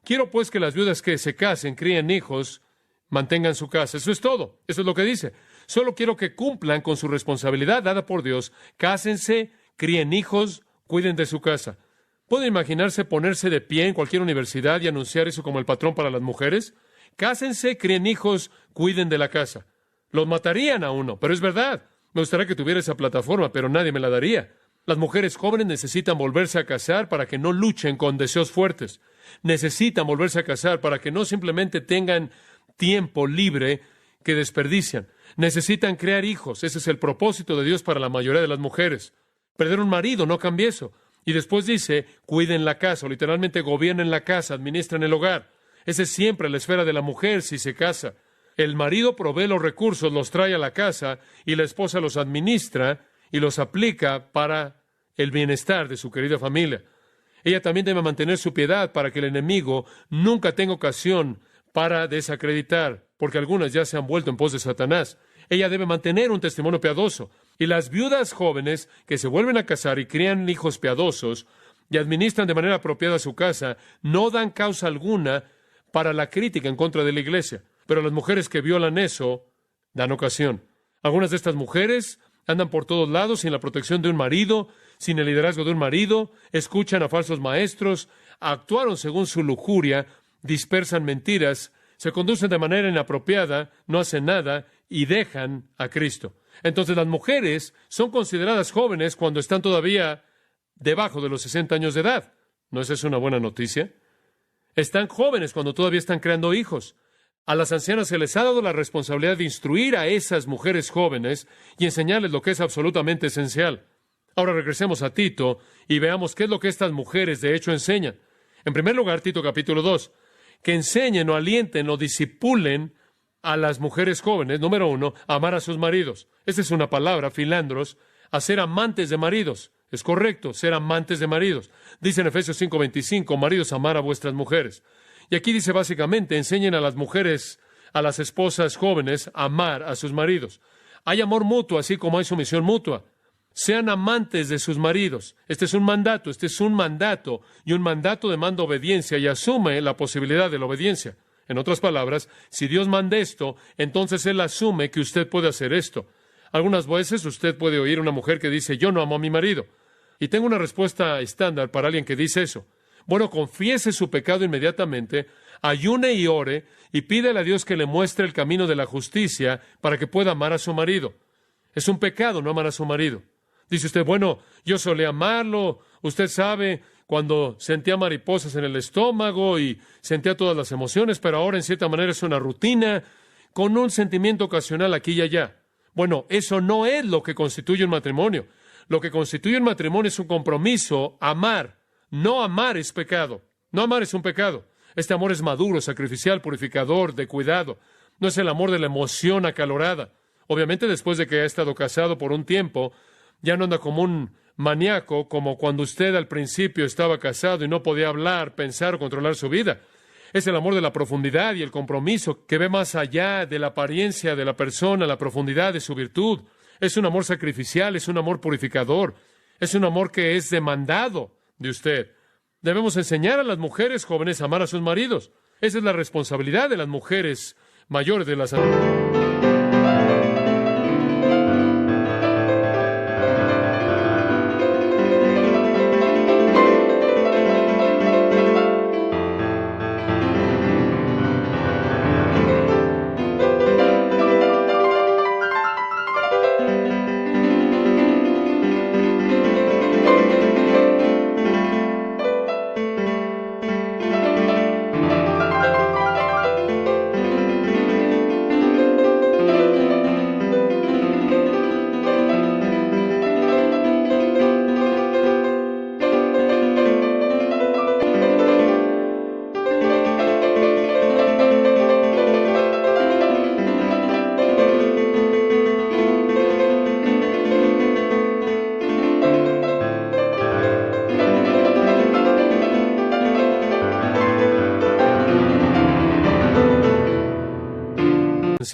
Quiero pues que las viudas que se casen, críen hijos, mantengan su casa. Eso es todo. Eso es lo que dice. Solo quiero que cumplan con su responsabilidad dada por Dios. Cásense, críen hijos, cuiden de su casa. ¿Puede imaginarse ponerse de pie en cualquier universidad y anunciar eso como el patrón para las mujeres? Cásense, críen hijos, cuiden de la casa. Los matarían a uno, pero es verdad. Me gustaría que tuviera esa plataforma, pero nadie me la daría. Las mujeres jóvenes necesitan volverse a casar para que no luchen con deseos fuertes. Necesitan volverse a casar para que no simplemente tengan tiempo libre que desperdician. Necesitan crear hijos. Ese es el propósito de Dios para la mayoría de las mujeres. Perder un marido no cambia eso. Y después dice, cuiden la casa, o literalmente gobiernen la casa, administren el hogar. Esa es siempre la esfera de la mujer si se casa. El marido provee los recursos, los trae a la casa, y la esposa los administra y los aplica para el bienestar de su querida familia. Ella también debe mantener su piedad para que el enemigo nunca tenga ocasión para desacreditar, porque algunas ya se han vuelto en pos de Satanás. Ella debe mantener un testimonio piadoso. Y las viudas jóvenes que se vuelven a casar y crían hijos piadosos y administran de manera apropiada su casa, no dan causa alguna para la crítica en contra de la iglesia. Pero las mujeres que violan eso dan ocasión. Algunas de estas mujeres andan por todos lados sin la protección de un marido, sin el liderazgo de un marido, escuchan a falsos maestros, actuaron según su lujuria, dispersan mentiras, se conducen de manera inapropiada, no hacen nada y dejan a Cristo. Entonces las mujeres son consideradas jóvenes cuando están todavía debajo de los 60 años de edad. ¿No es eso una buena noticia? Están jóvenes cuando todavía están creando hijos. A las ancianas se les ha dado la responsabilidad de instruir a esas mujeres jóvenes y enseñarles lo que es absolutamente esencial. Ahora regresemos a Tito y veamos qué es lo que estas mujeres de hecho enseñan. En primer lugar, Tito capítulo 2, que enseñen o alienten o disipulen a las mujeres jóvenes, número 1, a amar a sus maridos. Esta es una palabra, filandros, a ser amantes de maridos. Es correcto, ser amantes de maridos. Dice en Efesios 5:25, maridos, amar a vuestras mujeres. Y aquí dice básicamente, enseñen a las mujeres, a las esposas jóvenes, a amar a sus maridos. Hay amor mutuo, así como hay sumisión mutua. Sean amantes de sus maridos. Este es un mandato y un mandato demanda obediencia y asume la posibilidad de la obediencia. En otras palabras, si Dios manda esto, entonces Él asume que usted puede hacer esto. Algunas veces usted puede oír a una mujer que dice, yo no amo a mi marido. Y tengo una respuesta estándar para alguien que dice eso. Bueno, confiese su pecado inmediatamente, ayune y ore, y pídele a Dios que le muestre el camino de la justicia para que pueda amar a su marido. Es un pecado no amar a su marido. Dice usted, bueno, yo solía amarlo, usted sabe, cuando sentía mariposas en el estómago y sentía todas las emociones, pero ahora en cierta manera es una rutina, con un sentimiento ocasional aquí y allá. Bueno, eso no es lo que constituye un matrimonio. Lo que constituye un matrimonio es un compromiso, amar. No amar es pecado. No amar es un pecado. Este amor es maduro, sacrificial, purificador, de cuidado. No es el amor de la emoción acalorada. Obviamente, después de que ha estado casado por un tiempo, ya no anda como un maníaco, como cuando usted al principio estaba casado y no podía hablar, pensar o controlar su vida. Es el amor de la profundidad y el compromiso que ve más allá de la apariencia de la persona, la profundidad de su virtud. Es un amor sacrificial, es un amor purificador, es un amor que es demandado de usted. Debemos enseñar a las mujeres jóvenes a amar a sus maridos. Esa es la responsabilidad de las mujeres mayores de las...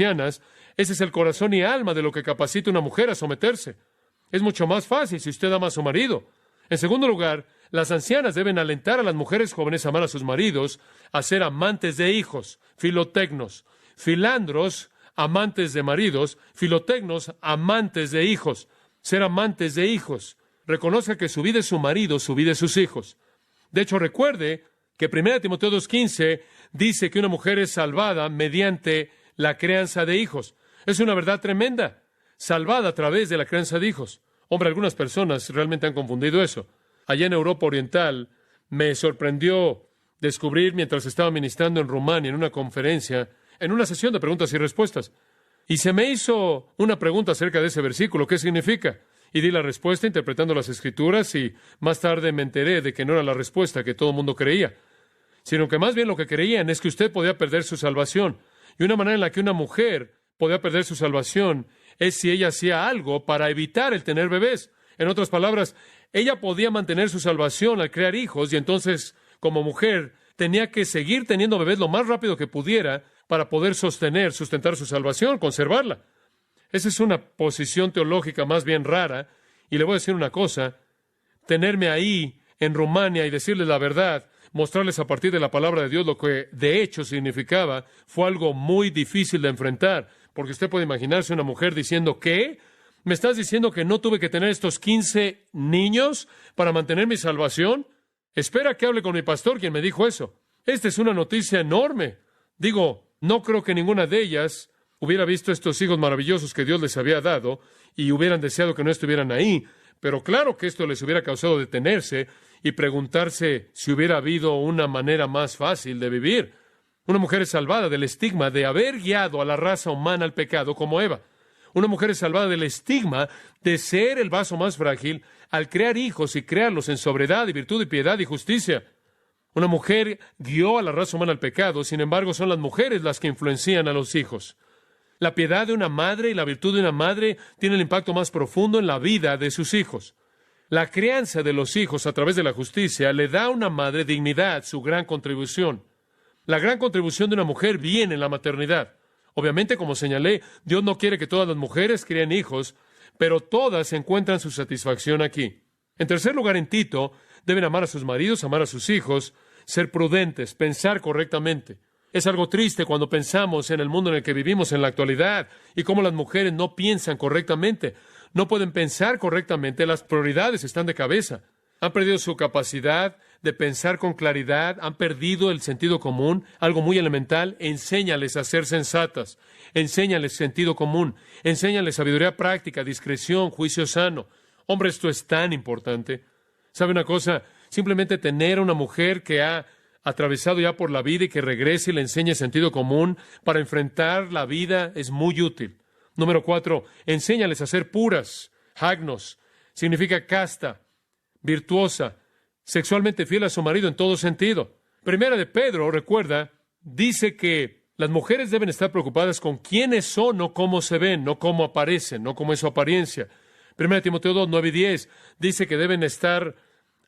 ancianas, ese es el corazón y alma de lo que capacita a una mujer a someterse. Es mucho más fácil si usted ama a su marido. En segundo lugar, las ancianas deben alentar a las mujeres jóvenes a amar a sus maridos, a ser amantes de hijos, filotecnos, filandros, amantes de maridos, filotecnos, amantes de hijos, ser amantes de hijos. Reconozca que su vida es su marido, su vida es sus hijos. De hecho, recuerde que 1 Timoteo 2:15 dice que una mujer es salvada mediante la crianza de hijos. Es una verdad tremenda, salvada a través de la crianza de hijos. Hombre, algunas personas realmente han confundido eso. Allá en Europa Oriental me sorprendió descubrir, mientras estaba ministrando en Rumania en una conferencia, en una sesión de preguntas y respuestas, y se me hizo una pregunta acerca de ese versículo, ¿qué significa? Y di la respuesta interpretando las Escrituras, y más tarde me enteré de que no era la respuesta que todo el mundo creía, sino que más bien lo que creían es que usted podía perder su salvación. Y una manera en la que una mujer podía perder su salvación es si ella hacía algo para evitar el tener bebés. En otras palabras, ella podía mantener su salvación al crear hijos, y entonces, como mujer, tenía que seguir teniendo bebés lo más rápido que pudiera para poder sustentar su salvación, conservarla. Esa es una posición teológica más bien rara, y le voy a decir una cosa: tenerme ahí en Rumania y decirles la verdad, mostrarles a partir de la palabra de Dios lo que de hecho significaba, fue algo muy difícil de enfrentar, porque usted puede imaginarse una mujer diciendo, ¿qué? ¿Me estás diciendo que no tuve que tener estos 15 niños para mantener mi salvación? Espera que hable con mi pastor, quien me dijo eso. Esta es una noticia enorme. Digo, no creo que ninguna de ellas hubiera visto estos hijos maravillosos que Dios les había dado y hubieran deseado que no estuvieran ahí, pero claro que esto les hubiera causado detenerse y preguntarse si hubiera habido una manera más fácil de vivir. Una mujer es salvada del estigma de haber guiado a la raza humana al pecado como Eva. Una mujer es salvada del estigma de ser el vaso más frágil al crear hijos y crearlos en sobriedad y virtud y piedad y justicia. Una mujer guió a la raza humana al pecado, sin embargo, son las mujeres las que influencian a los hijos. La piedad de una madre y la virtud de una madre tienen el impacto más profundo en la vida de sus hijos. La crianza de los hijos a través de la justicia le da a una madre dignidad, su gran contribución. La gran contribución de una mujer viene en la maternidad. Obviamente, como señalé, Dios no quiere que todas las mujeres críen hijos, pero todas encuentran su satisfacción aquí. En tercer lugar, en Tito, deben amar a sus maridos, amar a sus hijos, ser prudentes, pensar correctamente. Es algo triste cuando pensamos en el mundo en el que vivimos en la actualidad y cómo las mujeres no piensan correctamente, no pueden pensar correctamente, las prioridades están de cabeza. Han perdido su capacidad de pensar con claridad, han perdido el sentido común, algo muy elemental. Enséñales a ser sensatas, enséñales sentido común, enséñales sabiduría práctica, discreción, juicio sano. Hombre, esto es tan importante. ¿Sabe una cosa? Simplemente tener a una mujer que ha atravesado ya por la vida y que regrese y le enseñe sentido común para enfrentar la vida es muy útil. Número 4, enséñales a ser puras. Hagnos significa casta, virtuosa, sexualmente fiel a su marido en todo sentido. Primera de Pedro, recuerda, dice que las mujeres deben estar preocupadas con quiénes son, no cómo se ven, no cómo aparecen, no cómo es su apariencia. Primera de Timoteo 2, 9 y 10, dice que deben estar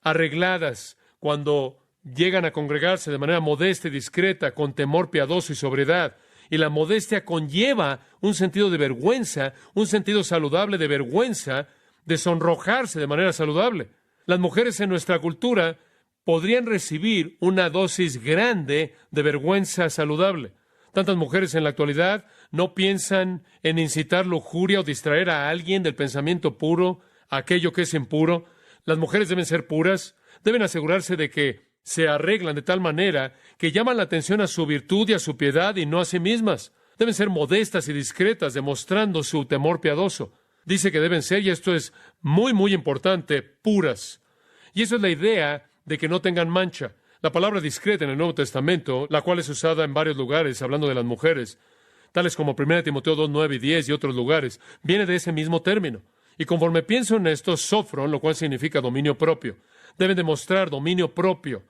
arregladas cuando llegan a congregarse de manera modesta y discreta, con temor piadoso y sobriedad. Y la modestia conlleva un sentido de vergüenza, un sentido saludable de vergüenza, de sonrojarse de manera saludable. Las mujeres en nuestra cultura podrían recibir una dosis grande de vergüenza saludable. Tantas mujeres en la actualidad no piensan en incitar lujuria o distraer a alguien del pensamiento puro, aquello que es impuro. Las mujeres deben ser puras, deben asegurarse de que se arreglan de tal manera que llaman la atención a su virtud y a su piedad y no a sí mismas. Deben ser modestas y discretas, demostrando su temor piadoso. Dice que deben ser, y esto es muy, muy importante, puras. Y eso es la idea de que no tengan mancha. La palabra discreta en el Nuevo Testamento, la cual es usada en varios lugares, hablando de las mujeres, tales como 1 Timoteo 2, 9 y 10 y otros lugares, viene de ese mismo término. Y conforme pienso en esto, sofron, lo cual significa dominio propio. Deben demostrar dominio propio,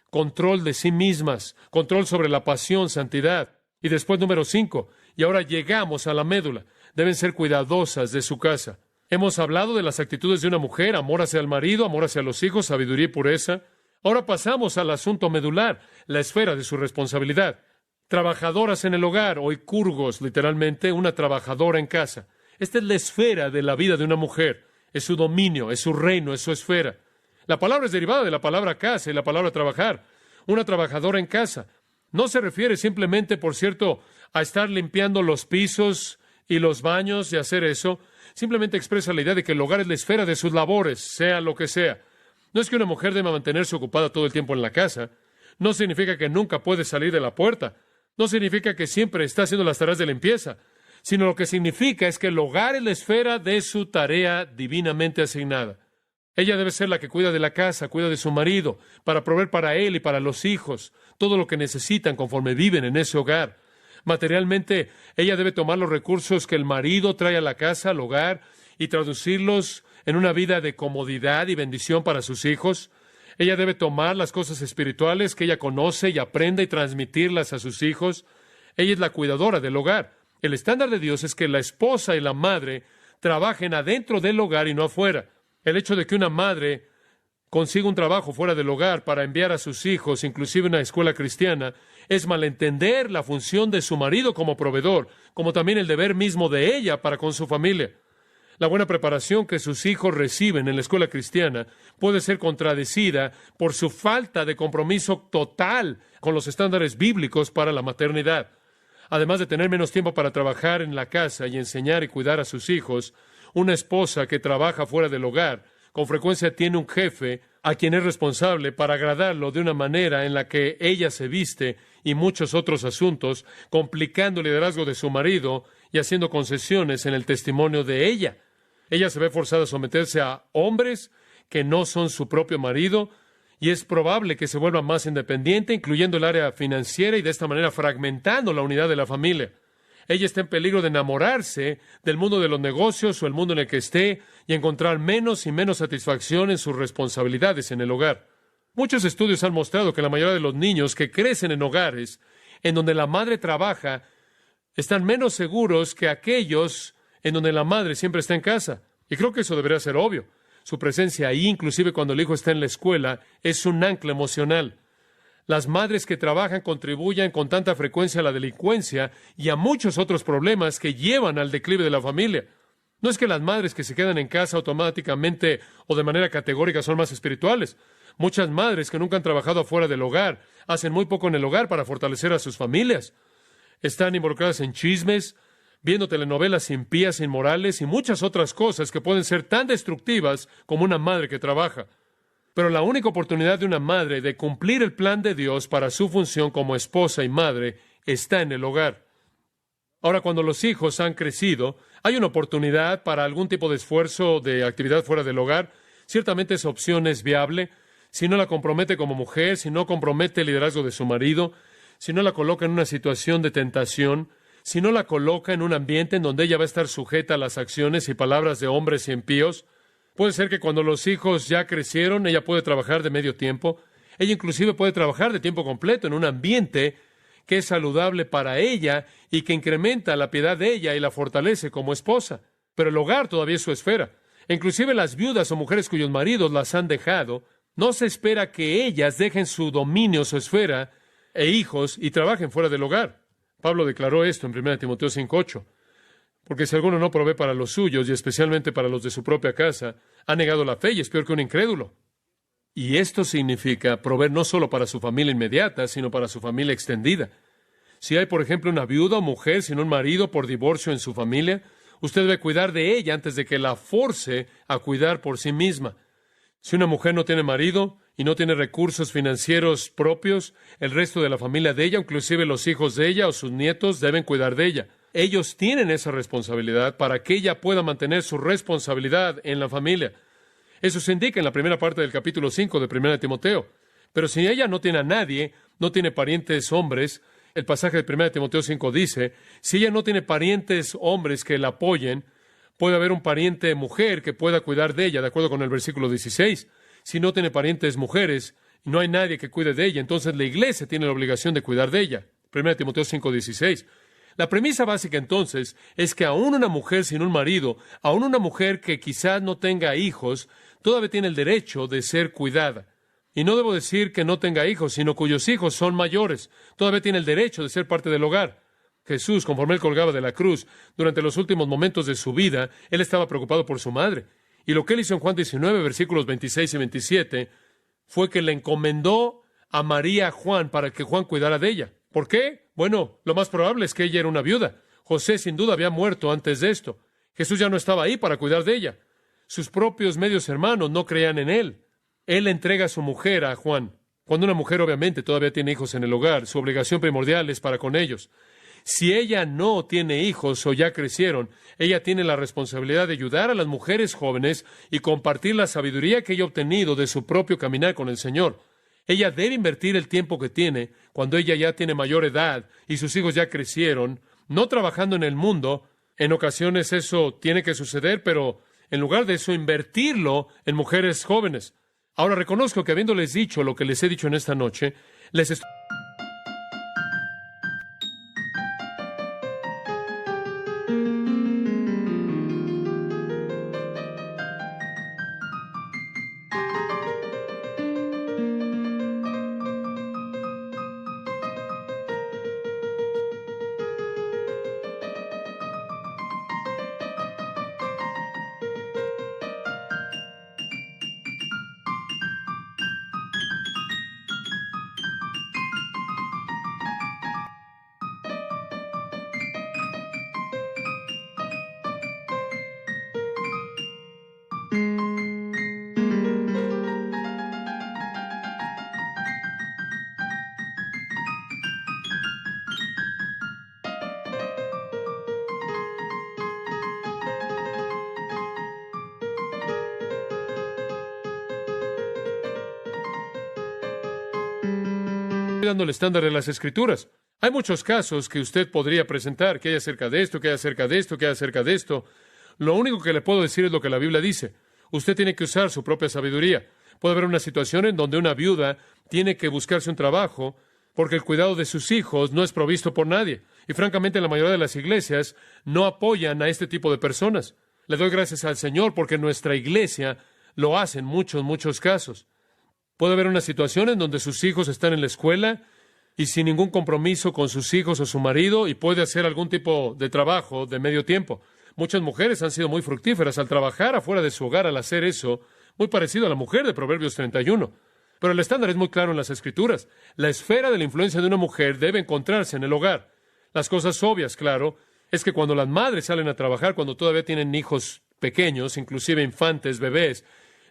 control de sí mismas, control sobre la pasión, santidad. Y después, número 5, y ahora llegamos a la médula, deben ser cuidadosas de su casa. Hemos hablado de las actitudes de una mujer, amor hacia el marido, amor hacia los hijos, sabiduría y pureza. Ahora pasamos al asunto medular, la esfera de su responsabilidad. trabajadoras en el hogar, o kurgos, literalmente, una trabajadora en casa. Esta es la esfera de la vida de una mujer. Es su dominio, es su reino, es su esfera. La palabra es derivada de la palabra casa y la palabra trabajar. Una trabajadora en casa. No se refiere simplemente, por cierto, a estar limpiando los pisos y los baños y hacer eso. Simplemente expresa la idea de que el hogar es la esfera de sus labores, sea lo que sea. No es que una mujer deba mantenerse ocupada todo el tiempo en la casa. No significa que nunca puede salir de la puerta. No significa que siempre está haciendo las tareas de limpieza. Sino lo que significa es que el hogar es la esfera de su tarea divinamente asignada. Ella debe ser la que cuida de la casa, cuida de su marido, para proveer para él y para los hijos todo lo que necesitan conforme viven en ese hogar. Materialmente, ella debe tomar los recursos que el marido trae a la casa, al hogar, y traducirlos en una vida de comodidad y bendición para sus hijos. Ella debe tomar las cosas espirituales que ella conoce y aprende y transmitirlas a sus hijos. Ella es la cuidadora del hogar. El estándar de Dios es que la esposa y la madre trabajen adentro del hogar y no afuera. El hecho de que una madre consiga un trabajo fuera del hogar para enviar a sus hijos, inclusive a una escuela cristiana, es malentender la función de su marido como proveedor, como también el deber mismo de ella para con su familia. La buena preparación que sus hijos reciben en la escuela cristiana puede ser contradecida por su falta de compromiso total con los estándares bíblicos para la maternidad. Además de tener menos tiempo para trabajar en la casa y enseñar y cuidar a sus hijos, una esposa que trabaja fuera del hogar con frecuencia tiene un jefe a quien es responsable para agradarlo de una manera en la que ella se viste y muchos otros asuntos, complicando el liderazgo de su marido y haciendo concesiones en el testimonio de ella. Ella se ve forzada a someterse a hombres que no son su propio marido, y es probable que se vuelva más independiente, incluyendo el área financiera, y de esta manera fragmentando la unidad de la familia. Ella está en peligro de enamorarse del mundo de los negocios o el mundo en el que esté y encontrar menos y menos satisfacción en sus responsabilidades en el hogar. Muchos estudios han mostrado que la mayoría de los niños que crecen en hogares en donde la madre trabaja están menos seguros que aquellos en donde la madre siempre está en casa. Y creo que eso debería ser obvio. Su presencia ahí, inclusive cuando el hijo está en la escuela, es un ancla emocional. Las madres que trabajan contribuyen con tanta frecuencia a la delincuencia y a muchos otros problemas que llevan al declive de la familia. No es que las madres que se quedan en casa automáticamente o de manera categórica son más espirituales. Muchas madres que nunca han trabajado afuera del hogar hacen muy poco en el hogar para fortalecer a sus familias. Están involucradas en chismes, viendo telenovelas impías, inmorales y muchas otras cosas que pueden ser tan destructivas como una madre que trabaja. Pero la única oportunidad de una madre de cumplir el plan de Dios para su función como esposa y madre está en el hogar. Ahora, cuando los hijos han crecido, hay una oportunidad para algún tipo de esfuerzo de actividad fuera del hogar. Ciertamente esa opción es viable. Si no la compromete como mujer, si no compromete el liderazgo de su marido, si no la coloca en una situación de tentación, si no la coloca en un ambiente en donde ella va a estar sujeta a las acciones y palabras de hombres impíos. Puede ser que cuando los hijos ya crecieron, ella puede trabajar de medio tiempo. Ella inclusive puede trabajar de tiempo completo en un ambiente que es saludable para ella y que incrementa la piedad de ella y la fortalece como esposa. Pero el hogar todavía es su esfera. Inclusive las viudas o mujeres cuyos maridos las han dejado, no se espera que ellas dejen su dominio, su esfera e hijos y trabajen fuera del hogar. Pablo declaró esto en 1 Timoteo 5:8. Porque si alguno no provee para los suyos, y especialmente para los de su propia casa, ha negado la fe y es peor que un incrédulo. Y esto significa proveer no solo para su familia inmediata, sino para su familia extendida. Si hay, por ejemplo, una viuda o mujer sin un marido por divorcio en su familia, usted debe cuidar de ella antes de que la force a cuidar por sí misma. Si una mujer no tiene marido y no tiene recursos financieros propios, el resto de la familia de ella, inclusive los hijos de ella o sus nietos, deben cuidar de ella. Ellos tienen esa responsabilidad para que ella pueda mantener su responsabilidad en la familia. Eso se indica en la primera parte del capítulo 5 de 1 Timoteo. Pero si ella no tiene a nadie, no tiene parientes hombres, el pasaje de 1 Timoteo 5 dice, si ella no tiene parientes hombres que la apoyen, puede haber un pariente mujer que pueda cuidar de ella, de acuerdo con el versículo 16. Si no tiene parientes mujeres, no hay nadie que cuide de ella, entonces la iglesia tiene la obligación de cuidar de ella. 1 Timoteo 5:16. La premisa básica entonces es que aún una mujer sin un marido, aún una mujer que quizás no tenga hijos, todavía tiene el derecho de ser cuidada. Y no debo decir que no tenga hijos, sino cuyos hijos son mayores. Todavía tiene el derecho de ser parte del hogar. Jesús, conforme él colgaba de la cruz, durante los últimos momentos de su vida, él estaba preocupado por su madre. Y lo que él hizo en Juan 19, versículos 26 y 27, fue que le encomendó a María a Juan para que Juan cuidara de ella. ¿Por qué? Bueno, lo más probable es que ella era una viuda. José sin duda había muerto antes de esto. Jesús ya no estaba ahí para cuidar de ella. Sus propios medios hermanos no creían en él. Él entrega a su mujer a Juan. Cuando una mujer obviamente todavía tiene hijos en el hogar, su obligación primordial es para con ellos. Si ella no tiene hijos o ya crecieron, ella tiene la responsabilidad de ayudar a las mujeres jóvenes y compartir la sabiduría que ella ha obtenido de su propio caminar con el Señor. Ella debe invertir el tiempo que tiene cuando ella ya tiene mayor edad y sus hijos ya crecieron, no trabajando en el mundo. En ocasiones eso tiene que suceder, pero en lugar de eso, invertirlo en mujeres jóvenes. Ahora reconozco que habiéndoles dicho lo que les he dicho en esta noche, les estoy dando el estándar de las Escrituras. Hay muchos casos que usted podría presentar, que hay acerca de esto, que hay acerca de esto, que hay acerca de esto. Lo único que le puedo decir es lo que la Biblia dice. Usted tiene que usar su propia sabiduría. Puede haber una situación en donde una viuda tiene que buscarse un trabajo porque el cuidado de sus hijos no es provisto por nadie. Y francamente, la mayoría de las iglesias no apoyan a este tipo de personas. Le doy gracias al Señor porque nuestra iglesia lo hace en muchos casos. Puede haber una situación en donde sus hijos están en la escuela y sin ningún compromiso con sus hijos o su marido, y puede hacer algún tipo de trabajo de medio tiempo. Muchas mujeres han sido muy fructíferas al trabajar afuera de su hogar, al hacer eso, muy parecido a la mujer de Proverbios 31. Pero el estándar es muy claro en las Escrituras. La esfera de la influencia de una mujer debe encontrarse en el hogar. Las cosas obvias, claro, es que cuando las madres salen a trabajar, cuando todavía tienen hijos pequeños, inclusive infantes, bebés,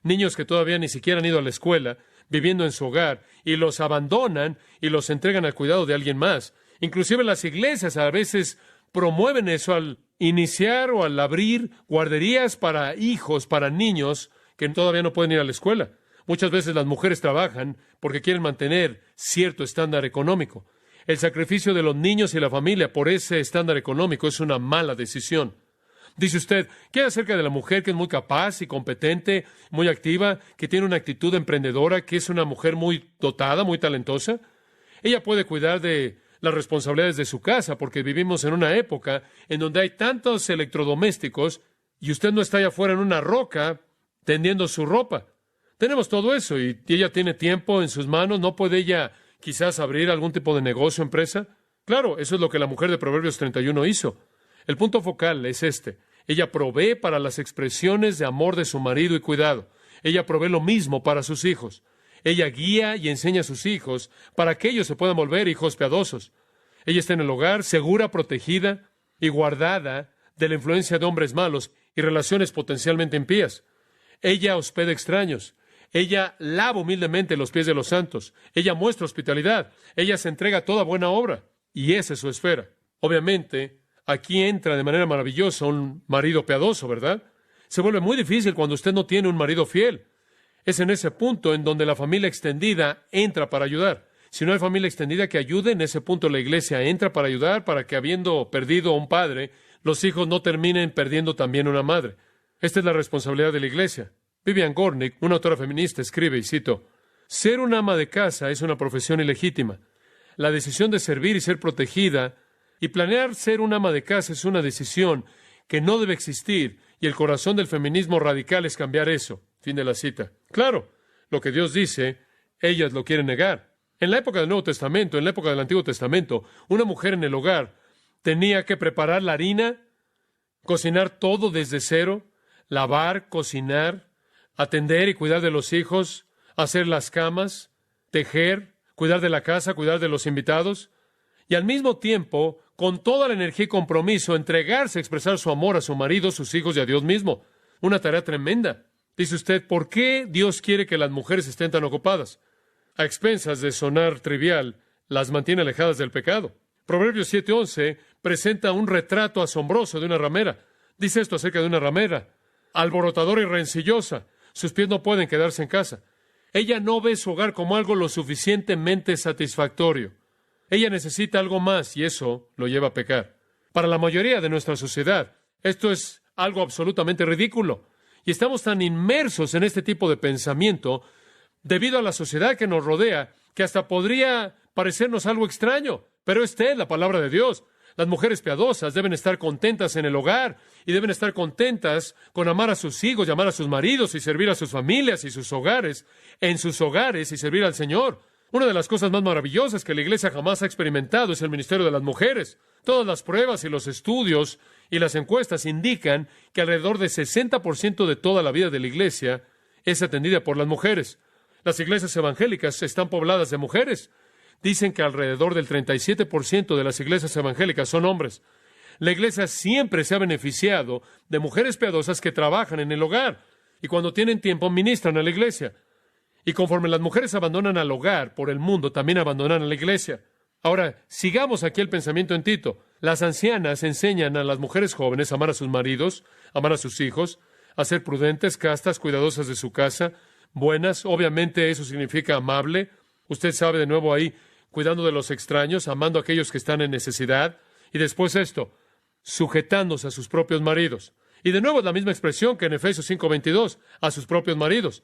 niños que todavía ni siquiera han ido a la escuela, viviendo en su hogar, y los abandonan y los entregan al cuidado de alguien más. Inclusive las iglesias a veces promueven eso al iniciar o al abrir guarderías para hijos, para niños que todavía no pueden ir a la escuela. Muchas veces las mujeres trabajan porque quieren mantener cierto estándar económico. El sacrificio de los niños y la familia por ese estándar económico es una mala decisión. Dice usted, ¿qué hay acerca de la mujer que es muy capaz y competente, muy activa, que tiene una actitud emprendedora, que es una mujer muy dotada, muy talentosa? Ella puede cuidar de las responsabilidades de su casa, porque vivimos en una época en donde hay tantos electrodomésticos y usted no está allá afuera en una roca tendiendo su ropa. Tenemos todo eso y ella tiene tiempo en sus manos. ¿No puede ella quizás abrir algún tipo de negocio, empresa? Claro, eso es lo que la mujer de Proverbios 31 hizo. El punto focal es este. Ella provee para las expresiones de amor de su marido y cuidado. Ella provee lo mismo para sus hijos. Ella guía y enseña a sus hijos para que ellos se puedan volver hijos piadosos. Ella está en el hogar, segura, protegida y guardada de la influencia de hombres malos y relaciones potencialmente impías. Ella hospeda extraños. Ella lava humildemente los pies de los santos. Ella muestra hospitalidad. Ella se entrega a toda buena obra. Y esa es su esfera. Obviamente, aquí entra de manera maravillosa un marido piadoso, ¿verdad? Se vuelve muy difícil cuando usted no tiene un marido fiel. Es en ese punto en donde la familia extendida entra para ayudar. Si no hay familia extendida que ayude, en ese punto la iglesia entra para ayudar, para que habiendo perdido a un padre, los hijos no terminen perdiendo también una madre. Esta es la responsabilidad de la iglesia. Vivian Gornick, una autora feminista, escribe, y cito, «Ser una ama de casa es una profesión ilegítima. La decisión de servir y ser protegida y planear ser una ama de casa es una decisión que no debe existir, y el corazón del feminismo radical es cambiar eso». Fin de la cita. Claro, lo que Dios dice ellas lo quieren negar. En la época del Nuevo Testamento, en la época del Antiguo Testamento, una mujer en el hogar tenía que preparar la harina, cocinar todo desde cero, lavar, cocinar, atender y cuidar de los hijos, hacer las camas, tejer, cuidar de la casa, cuidar de los invitados, y al mismo tiempo, con toda la energía y compromiso, entregarse a expresar su amor a su marido, sus hijos y a Dios mismo. Una tarea tremenda. Dice usted, ¿por qué Dios quiere que las mujeres estén tan ocupadas? A expensas de sonar trivial, las mantiene alejadas del pecado. Proverbios 7:11 presenta un retrato asombroso de una ramera. Dice esto acerca de una ramera, alborotadora y rencillosa. Sus pies no pueden quedarse en casa. Ella no ve su hogar como algo lo suficientemente satisfactorio. Ella necesita algo más y eso lo lleva a pecar. Para la mayoría de nuestra sociedad, esto es algo absolutamente ridículo. Y estamos tan inmersos en este tipo de pensamiento debido a la sociedad que nos rodea que hasta podría parecernos algo extraño. Pero esta es la palabra de Dios. Las mujeres piadosas deben estar contentas en el hogar y deben estar contentas con amar a sus hijos, y amar a sus maridos y servir a sus familias y sus hogares, en sus hogares y servir al Señor. Una de las cosas más maravillosas que la Iglesia jamás ha experimentado es el ministerio de las mujeres. Todas las pruebas y los estudios y las encuestas indican que alrededor de 60% de toda la vida de la Iglesia es atendida por las mujeres. Las iglesias evangélicas están pobladas de mujeres. Dicen que alrededor del 37% de las iglesias evangélicas son hombres. La iglesia siempre se ha beneficiado de mujeres piadosas que trabajan en el hogar y cuando tienen tiempo ministran a la iglesia. Y conforme las mujeres abandonan al hogar por el mundo, también abandonan a la iglesia. Ahora, sigamos aquí el pensamiento en Tito. Las ancianas enseñan a las mujeres jóvenes a amar a sus maridos, amar a sus hijos, a ser prudentes, castas, cuidadosas de su casa, buenas. Obviamente eso significa amable. Usted sabe, de nuevo ahí, cuidando de los extraños, amando a aquellos que están en necesidad. Y después esto, sujetándose a sus propios maridos. Y de nuevo es la misma expresión que en Efesios 5:22, a sus propios maridos.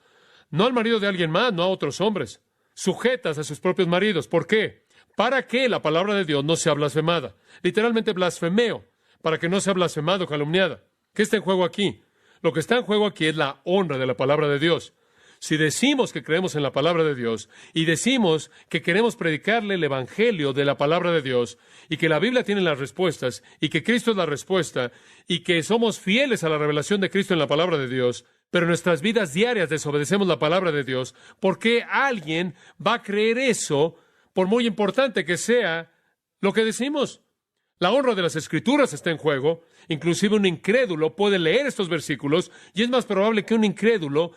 No al marido de alguien más, no a otros hombres. Sujetas a sus propios maridos. ¿Por qué? Para que la palabra de Dios no sea blasfemada. Literalmente blasfemeo, para que no sea blasfemado o calumniada. ¿Qué está en juego aquí? Lo que está en juego aquí es la honra de la palabra de Dios. Si decimos que creemos en la palabra de Dios y decimos que queremos predicarle el evangelio de la palabra de Dios y que la Biblia tiene las respuestas y que Cristo es la respuesta y que somos fieles a la revelación de Cristo en la palabra de Dios, pero en nuestras vidas diarias desobedecemos la palabra de Dios, ¿por qué alguien va a creer eso, por muy importante que sea lo que decimos? La honra de las Escrituras está en juego. Inclusive un incrédulo puede leer estos versículos y es más probable que un incrédulo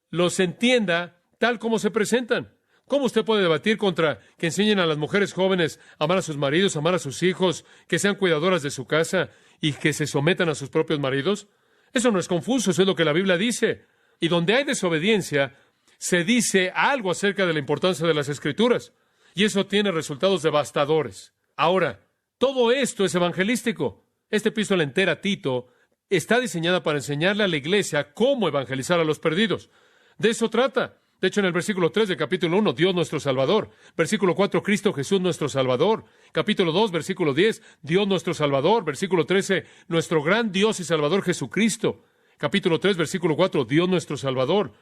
los entienda tal como se presentan. ¿Cómo usted puede debatir contra que enseñen a las mujeres jóvenes a amar a sus maridos, a amar a sus hijos, que sean cuidadoras de su casa y que se sometan a sus propios maridos? Eso no es confuso, eso es lo que la Biblia dice. Y donde hay desobediencia, se dice algo acerca de la importancia de las Escrituras. Y eso tiene resultados devastadores. Ahora, todo esto es evangelístico. Esta epístola entera, Tito, está diseñada para enseñarle a la iglesia cómo evangelizar a los perdidos. De eso trata. De hecho, en el versículo 3 del capítulo 1, Dios nuestro Salvador. Versículo 4, Cristo Jesús nuestro Salvador. Capítulo 2, versículo 10, Dios nuestro Salvador. Versículo 13, nuestro gran Dios y Salvador Jesucristo. Capítulo 3, versículo 4, Dios nuestro Salvador.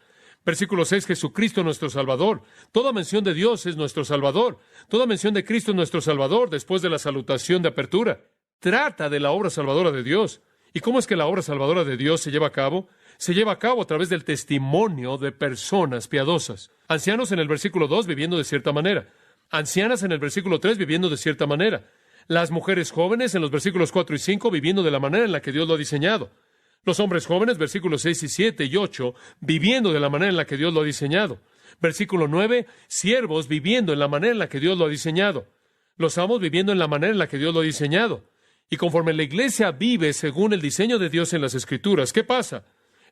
Versículo 6, Jesucristo nuestro Salvador. Toda mención de Dios es nuestro Salvador. Toda mención de Cristo es nuestro Salvador después de la salutación de apertura. Trata de la obra salvadora de Dios. ¿Y cómo es que la obra salvadora de Dios se lleva a cabo? Se lleva a cabo a través del testimonio de personas piadosas. Ancianos en el versículo 2 viviendo de cierta manera. Ancianas en el versículo 3 viviendo de cierta manera. Las mujeres jóvenes en los versículos 4 y 5 viviendo de la manera en la que Dios lo ha diseñado. Los hombres jóvenes, versículos 6 y 7 y 8, viviendo de la manera en la que Dios lo ha diseñado. Versículo 9, siervos viviendo en la manera en la que Dios lo ha diseñado. Los amos viviendo en la manera en la que Dios lo ha diseñado. Y conforme la iglesia vive según el diseño de Dios en las Escrituras, ¿qué pasa?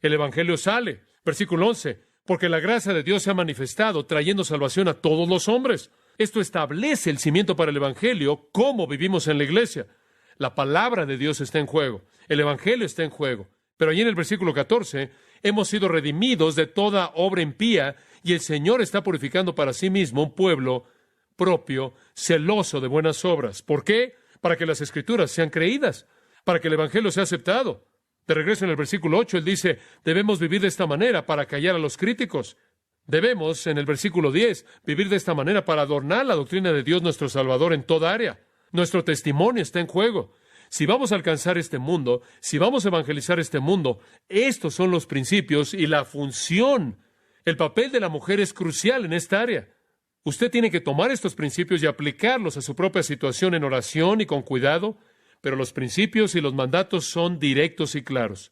El evangelio sale. Versículo 11, porque la gracia de Dios se ha manifestado trayendo salvación a todos los hombres. Esto establece el cimiento para el evangelio, cómo vivimos en la iglesia. La palabra de Dios está en juego. El evangelio está en juego. Pero allí en el versículo 14, hemos sido redimidos de toda obra impía y el Señor está purificando para sí mismo un pueblo propio, celoso de buenas obras. ¿Por qué? Para que las Escrituras sean creídas, para que el evangelio sea aceptado. De regreso en el versículo 8, él dice, debemos vivir de esta manera para callar a los críticos. Debemos, en el versículo 10, vivir de esta manera para adornar la doctrina de Dios nuestro Salvador en toda área. Nuestro testimonio está en juego. Si vamos a alcanzar este mundo, si vamos a evangelizar este mundo, estos son los principios y la función. El papel de la mujer es crucial en esta área. Usted tiene que tomar estos principios y aplicarlos a su propia situación en oración y con cuidado, pero los principios y los mandatos son directos y claros.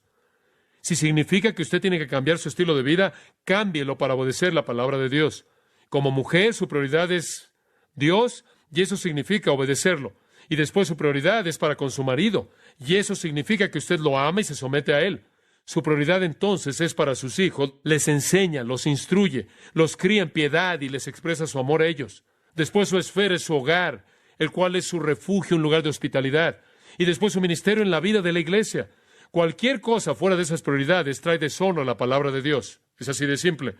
Si significa que usted tiene que cambiar su estilo de vida, cámbielo para obedecer la palabra de Dios. Como mujer, su prioridad es Dios, y eso significa obedecerlo. Y después su prioridad es para con su marido, y eso significa que usted lo ama y se somete a él. Su prioridad entonces es para sus hijos, les enseña, los instruye, los cría en piedad y les expresa su amor a ellos. Después su esfera es su hogar, el cual es su refugio, un lugar de hospitalidad. Y después su ministerio en la vida de la iglesia. Cualquier cosa fuera de esas prioridades trae deshonra a la palabra de Dios. Es así de simple.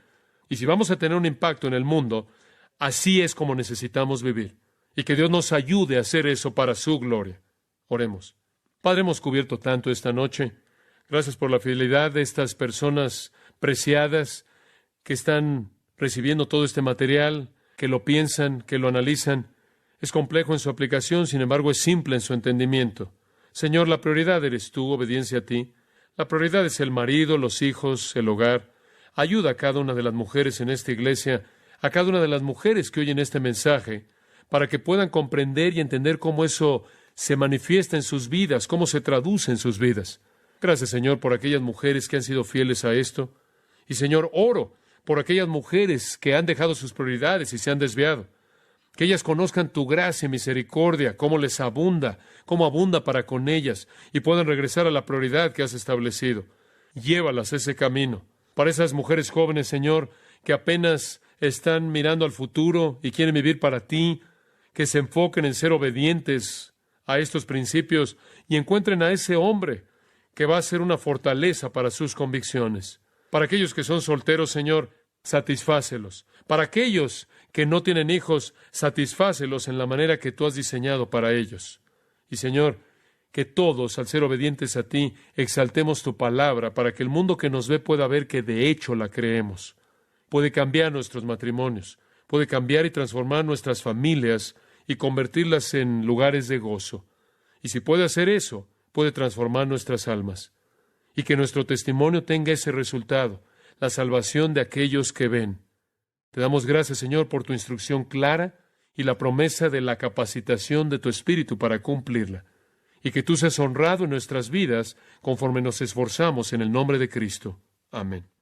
Y si vamos a tener un impacto en el mundo, así es como necesitamos vivir. Y que Dios nos ayude a hacer eso para su gloria. Oremos. Padre, hemos cubierto tanto esta noche. Gracias por la fidelidad de estas personas preciadas que están recibiendo todo este material, que lo piensan, que lo analizan. Es complejo en su aplicación, sin embargo es simple en su entendimiento. Señor, la prioridad eres tú, obediencia a ti. La prioridad es el marido, los hijos, el hogar. Ayuda a cada una de las mujeres en esta iglesia, a cada una de las mujeres que oyen este mensaje, para que puedan comprender y entender cómo eso se manifiesta en sus vidas, cómo se traduce en sus vidas. Gracias, Señor, por aquellas mujeres que han sido fieles a esto. Y, Señor, oro por aquellas mujeres que han dejado sus prioridades y se han desviado. Que ellas conozcan tu gracia y misericordia, cómo les abunda, cómo abunda para con ellas, y puedan regresar a la prioridad que has establecido. Llévalas a ese camino. Para esas mujeres jóvenes, Señor, que apenas están mirando al futuro y quieren vivir para ti, que se enfoquen en ser obedientes a estos principios y encuentren a ese hombre que va a ser una fortaleza para sus convicciones. Para aquellos que son solteros, Señor, satisfácelos. Para aquellos que no tienen hijos, satisfácelos en la manera que tú has diseñado para ellos. Y, Señor, que todos, al ser obedientes a ti, exaltemos tu palabra para que el mundo que nos ve pueda ver que de hecho la creemos. Puede cambiar nuestros matrimonios, puede cambiar y transformar nuestras familias y convertirlas en lugares de gozo. Y si puede hacer eso, puede transformar nuestras almas. Y que nuestro testimonio tenga ese resultado, la salvación de aquellos que ven. Te damos gracias, Señor, por tu instrucción clara y la promesa de la capacitación de tu Espíritu para cumplirla. Y que tú seas honrado en nuestras vidas conforme nos esforzamos en el nombre de Cristo. Amén.